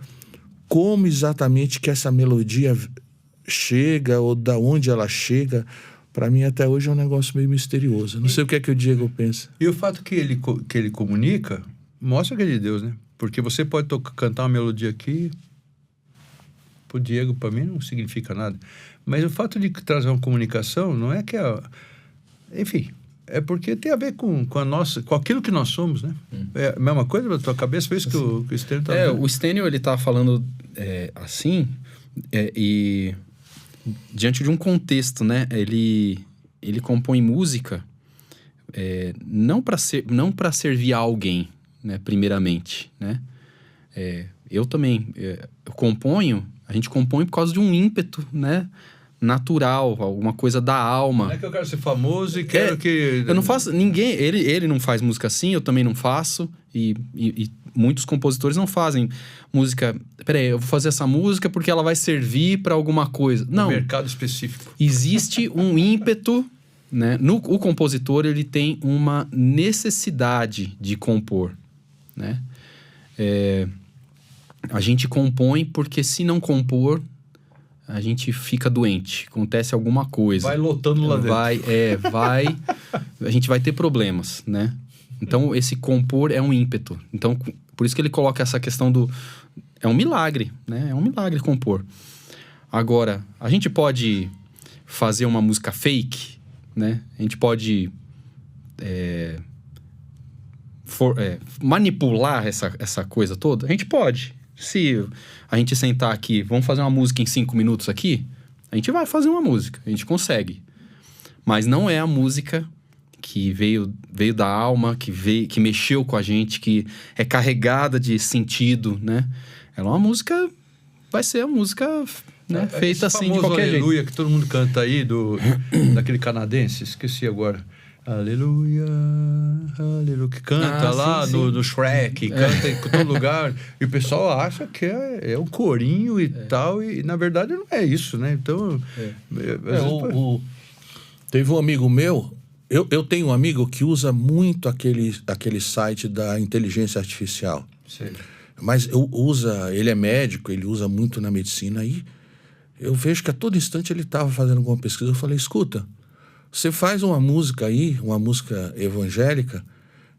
como exatamente que essa melodia chega, ou da onde ela chega, para mim até hoje é um negócio meio misterioso. Não sei o que é que o Diego pensa. E o fato que ele comunica mostra que é de Deus, né? Porque você pode cantar uma melodia aqui, pro Diego, para mim, não significa nada. Mas o fato de trazer uma comunicação não é que enfim, é porque tem a ver com aquilo que nós somos, né? É a mesma coisa na tua cabeça, foi isso que o Estênio tá falando. O Estênio, ele tá falando assim, e diante de um contexto, né? Ele compõe música não para servir a alguém, né, primeiramente, né? Eu também a gente compõe por causa de um ímpeto, né, natural, alguma coisa da alma. Não é que eu quero ser famoso e quero que... Eu não faço, ninguém, ele não faz música assim, eu também não faço, e muitos compositores não fazem música, peraí, eu vou fazer essa música porque ela vai servir para alguma coisa. Não. Um mercado específico. Existe um ímpeto, né? O compositor, ele tem uma necessidade de compor, né? A gente compõe porque se não compor, a gente fica doente, acontece alguma coisa. Vai lotando lá dentro. A gente vai ter problemas, né? Então, esse compor é um ímpeto. Então, por isso que ele coloca essa questão é um milagre, né? É um milagre compor. Agora, a gente pode fazer uma música fake, né? A gente pode manipular essa coisa toda? A gente pode. Se a gente sentar aqui, vamos fazer uma música em 5 minutos aqui, a gente vai fazer uma música, a gente consegue. Mas não é a música que veio da alma, que mexeu com a gente, que é carregada de sentido, né? Ela é uma música, vai ser a música, né, feita assim de qualquer jeito. Aleluia, que todo mundo canta aí, daquele canadense, esqueci agora. Aleluia, aleluia, que canta lá sim. No Shrek, canta em todo lugar, e o pessoal acha que é um corinho e tal, e na verdade não é isso, né? Então... Teve um amigo meu, eu tenho um amigo que usa muito aquele site da inteligência artificial. Sim. Mas ele é médico, ele usa muito na medicina, e eu vejo que a todo instante ele estava fazendo alguma pesquisa. Eu falei, escuta, você faz uma música aí, uma música evangélica?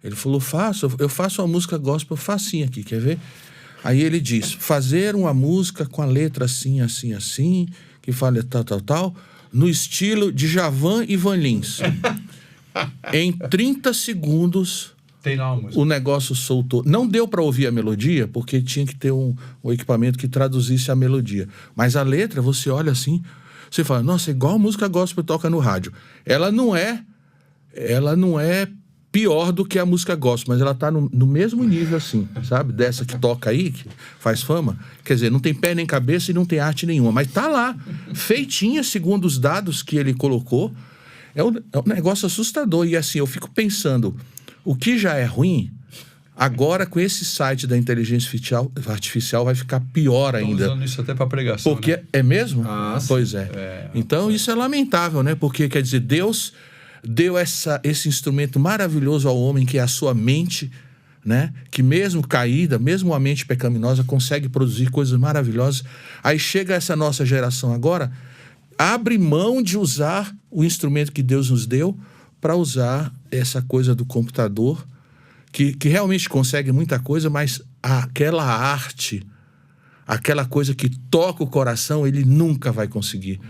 Ele falou, eu faço uma música gospel facinho aqui, quer ver? Aí ele diz, fazer uma música com a letra assim, assim, assim, que fala tal, tal, tal, no estilo de Djavan e Van Lins. Em 30 segundos, Tem lá uma música. o negócio soltou. Não deu para ouvir a melodia, porque tinha que ter um equipamento que traduzisse a melodia. Mas a letra, você olha assim, você fala, nossa, é igual a música gospel toca no rádio. Ela não é pior do que a música gospel, mas ela tá no mesmo nível assim, sabe? Dessa que toca aí, que faz fama. Quer dizer, não tem pé nem cabeça e não tem arte nenhuma, mas tá lá, feitinha segundo os dados que ele colocou. É um negócio assustador. E assim, eu fico pensando, o que já é ruim, agora com esse site da inteligência artificial vai ficar pior ainda. Estão usando isso até para pregação, Porque né? é mesmo? Ah, sim. Pois é. Então isso é lamentável, né? Porque, quer dizer, Deus deu esse instrumento maravilhoso ao homem, que é a sua mente, né? Que mesmo caída, mesmo a mente pecaminosa, consegue produzir coisas maravilhosas. Aí chega essa nossa geração agora, abre mão de usar o instrumento que Deus nos deu para usar essa coisa do computador, que realmente consegue muita coisa, mas aquela arte, aquela coisa que toca o coração, ele nunca vai conseguir.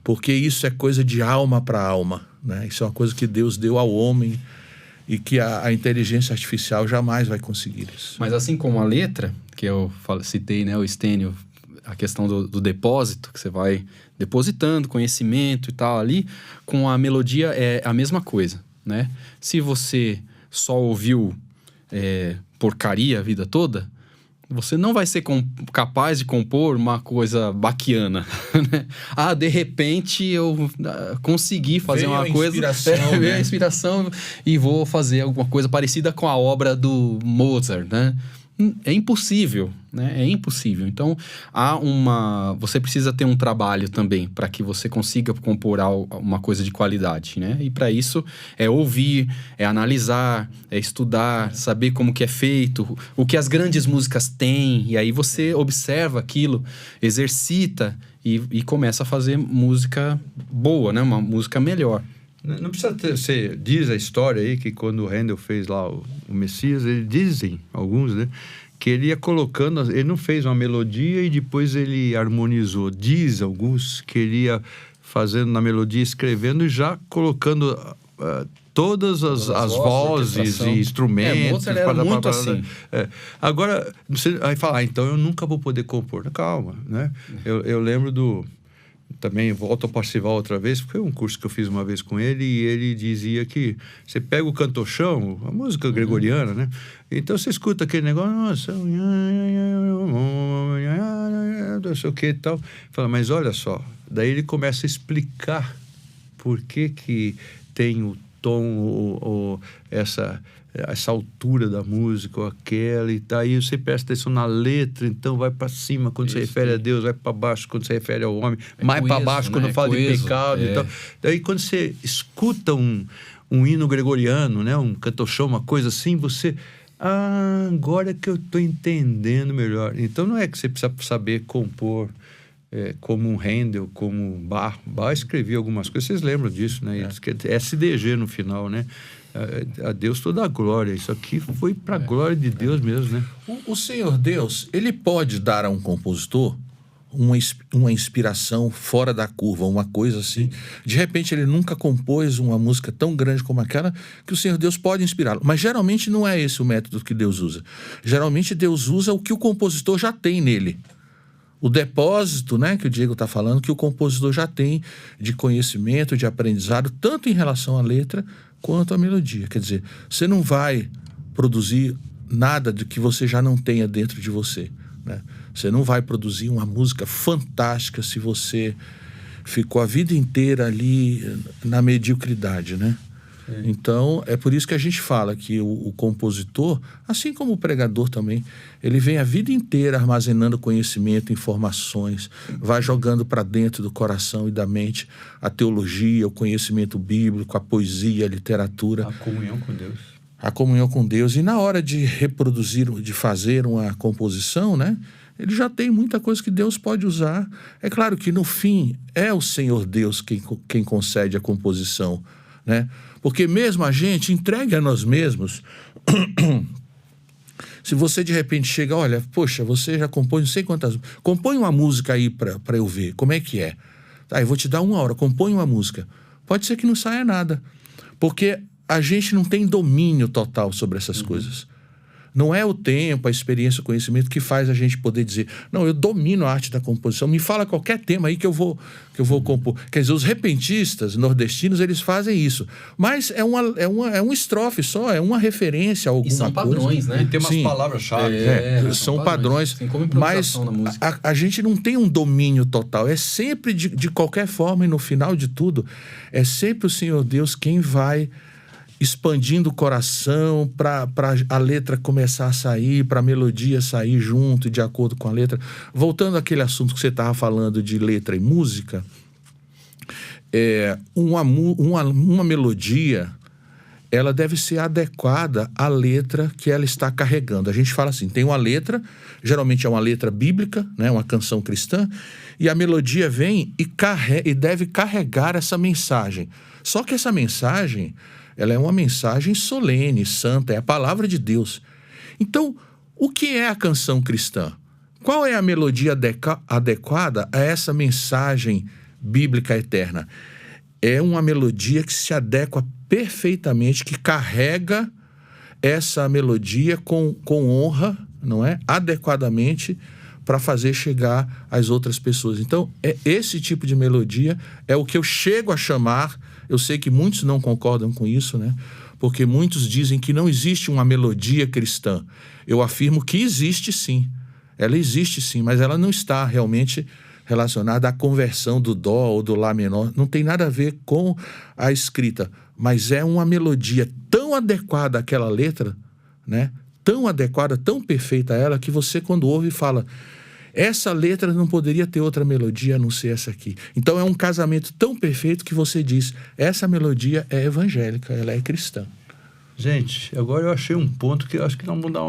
Porque isso é coisa de alma para alma, né? Isso é uma coisa que Deus deu ao homem e que a inteligência artificial jamais vai conseguir isso. Mas assim como a letra, que eu citei, né, o Stênio, a questão do depósito, que você vai depositando conhecimento e tal ali, com a melodia é a mesma coisa, né? Se você só ouviu porcaria a vida toda, você não vai ser capaz de compor uma coisa baquiana, né? De repente eu consegui fazer uma coisa... Veio a inspiração e vou fazer alguma coisa parecida com a obra do Mozart, né? É impossível, né? É impossível. Então, você precisa ter um trabalho também para que você consiga compor uma coisa de qualidade, né? E para isso é ouvir, é analisar, é estudar, saber como que é feito, o que as grandes músicas têm, e aí você observa aquilo, exercita e começa a fazer música boa, né? Uma música melhor. Não precisa ter... Você diz a história aí que quando o Handel fez lá o Messias, eles dizem, alguns, né? Que ele ia colocando... Ele não fez uma melodia e depois ele harmonizou. Diz alguns que ele ia fazendo na melodia, escrevendo e já colocando todas as vozes e instrumentos. Mozart era muito assim. Agora, você vai falar, então eu nunca vou poder compor. Calma, né? Eu lembro também volto a Parcival outra vez, porque foi um curso que eu fiz uma vez com ele, e ele dizia que você pega o cantochão, a música gregoriana, né? Então você escuta aquele negócio, nossa, não sei o que e tal. Fala, mas olha só, daí ele começa a explicar por que tem o tom, ou essa altura da música, ou aquela, e tá aí você presta atenção na letra, então vai para cima quando se refere a Deus, vai para baixo quando se refere ao homem, mais para baixo quando fala de pecado e tal. Daí quando você escuta um hino gregoriano, né, um cantochão, uma coisa assim, você... agora que eu tô entendendo melhor. Então não é que você precisa saber compor como um Handel, como um Bach. Bach escrevia algumas coisas, vocês lembram disso, né? SDG no final, né? A Deus toda a glória. Isso aqui foi para a glória de Deus mesmo, né? O Senhor Deus, ele pode dar a um compositor uma inspiração fora da curva, uma coisa assim. De repente ele nunca compôs uma música tão grande como aquela, que o Senhor Deus pode inspirá-lo. Mas geralmente não é esse o método que Deus usa. Geralmente Deus usa o que o compositor já tem nele. O depósito, né, que o Diego está falando, que o compositor já tem de conhecimento, de aprendizado, tanto em relação à letra quanto à melodia. Quer dizer, você não vai produzir nada do que você já não tenha dentro de você, né? Você não vai produzir uma música fantástica se você ficou a vida inteira ali na mediocridade, né? Então, é por isso que a gente fala que o compositor, assim como o pregador também, ele vem a vida inteira armazenando conhecimento, informações, vai jogando para dentro do coração e da mente a teologia, o conhecimento bíblico, a poesia, a literatura. A comunhão com Deus. A comunhão com Deus. E na hora de reproduzir, de fazer uma composição, né? Ele já tem muita coisa que Deus pode usar. É claro que no fim é o Senhor Deus quem concede a composição, né? Porque mesmo a gente entregue a nós mesmos, se você de repente chega, olha, poxa, você já compôs não sei quantas... Compõe uma música aí para eu ver, como é que é? Tá, eu vou te dar 1 hora, compõe uma música. Pode ser que não saia nada, porque a gente não tem domínio total sobre essas coisas. Não é o tempo, a experiência, o conhecimento que faz a gente poder dizer, não, eu domino a arte da composição, me fala qualquer tema aí que eu vou compor. Quer dizer, os repentistas nordestinos, eles fazem isso. Mas é um estrofe só, é uma referência a alguma coisa. E são padrões, né? E tem umas palavras-chave. São padrões. Tem como Mas improvisação na música. a gente não tem um domínio total. É sempre, de qualquer forma, e no final de tudo, é sempre o Senhor Deus quem vai expandindo o coração para a letra começar a sair, para a melodia sair junto e de acordo com a letra. Voltando àquele assunto que você estava falando de letra e música, uma melodia, ela deve ser adequada à letra que ela está carregando. A gente fala assim, tem uma letra, geralmente é uma letra bíblica, né, uma canção cristã, e a melodia vem e deve carregar essa mensagem. Só que essa mensagem, ela é uma mensagem solene, santa, é a palavra de Deus. Então, o que é a canção cristã? Qual é a melodia adequada a essa mensagem bíblica eterna? É uma melodia que se adequa perfeitamente, que carrega essa melodia com honra, não é? Adequadamente, para fazer chegar às outras pessoas. Então, esse tipo de melodia é o que eu chego a chamar. Eu sei que muitos não concordam com isso, né? Porque muitos dizem que não existe uma melodia cristã. Eu afirmo que existe sim. Ela existe sim, mas ela não está realmente relacionada à conversão do dó ou do lá menor. Não tem nada a ver com a escrita, mas é uma melodia tão adequada àquela letra, né? Tão adequada, tão perfeita a ela, que você, quando ouve, fala: essa letra não poderia ter outra melodia a não ser essa aqui. Então é um casamento tão perfeito que você diz, essa melodia é evangélica, ela é cristã. Gente, agora eu achei um ponto que eu acho que nós vamos dar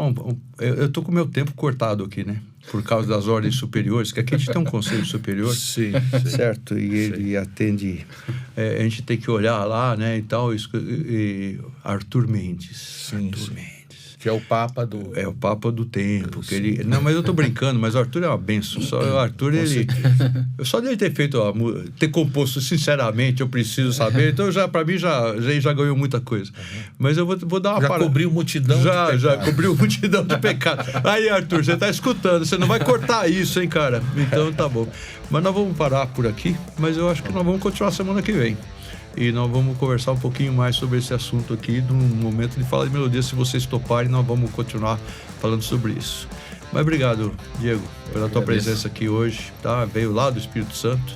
eu tô com o meu tempo cortado aqui, né? Por causa das ordens superiores, que aqui a gente tem um conselho superior, sim, certo? E ele atende... a gente tem que olhar lá, né, e tal, Arthur Mendes. Sim, Arthur sim. Mendes. Que é o Papa do... É o Papa do tempo. Que ele... Não, mas eu tô brincando, mas o Arthur é uma benção. O Arthur, só dele ter feito, ter composto, sinceramente, eu preciso saber. Então, para mim, já ganhou muita coisa. Mas eu vou dar uma parada. Já cobriu multidão de pecado. Já cobriu multidão de pecado. Aí, Arthur, você tá escutando. Você não vai cortar isso, hein, cara? Então, tá bom. Mas nós vamos parar por aqui. Mas eu acho que nós vamos continuar semana que vem. E nós vamos conversar um pouquinho mais sobre esse assunto aqui, no momento de falar de melodia. Se vocês toparem, nós vamos continuar falando sobre isso. Mas obrigado, Diego, pela tua presença aqui hoje. Tá? Veio lá do Espírito Santo,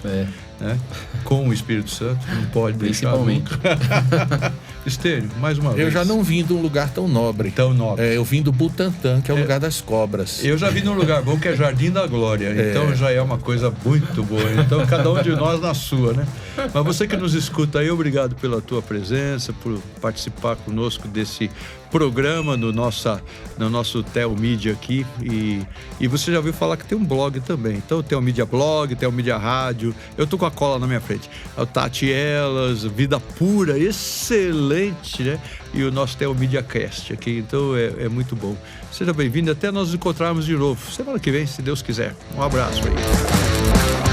né? Com o Espírito Santo, não pode deixar nunca. Estênio, mais uma vez. Eu já não vim de um lugar tão nobre. Eu vim do Butantã, que é o lugar das cobras. Eu já vim de um lugar bom, que é Jardim da Glória. Então já é uma coisa muito boa. Então cada um de nós na sua, né? Mas você que nos escuta aí, obrigado pela tua presença, por participar conosco desse programa no nosso Telmídia aqui. E você já ouviu falar que tem um blog também. Então o Telmídia Blog, Telmídia Rádio. Eu tô com a cola na minha frente. O Tati Elas, Vida Pura, excelente, né? E o nosso Telmídia Cast aqui. Então é muito bom. Seja bem-vindo, até nós nos encontrarmos de novo semana que vem, se Deus quiser. Um abraço aí.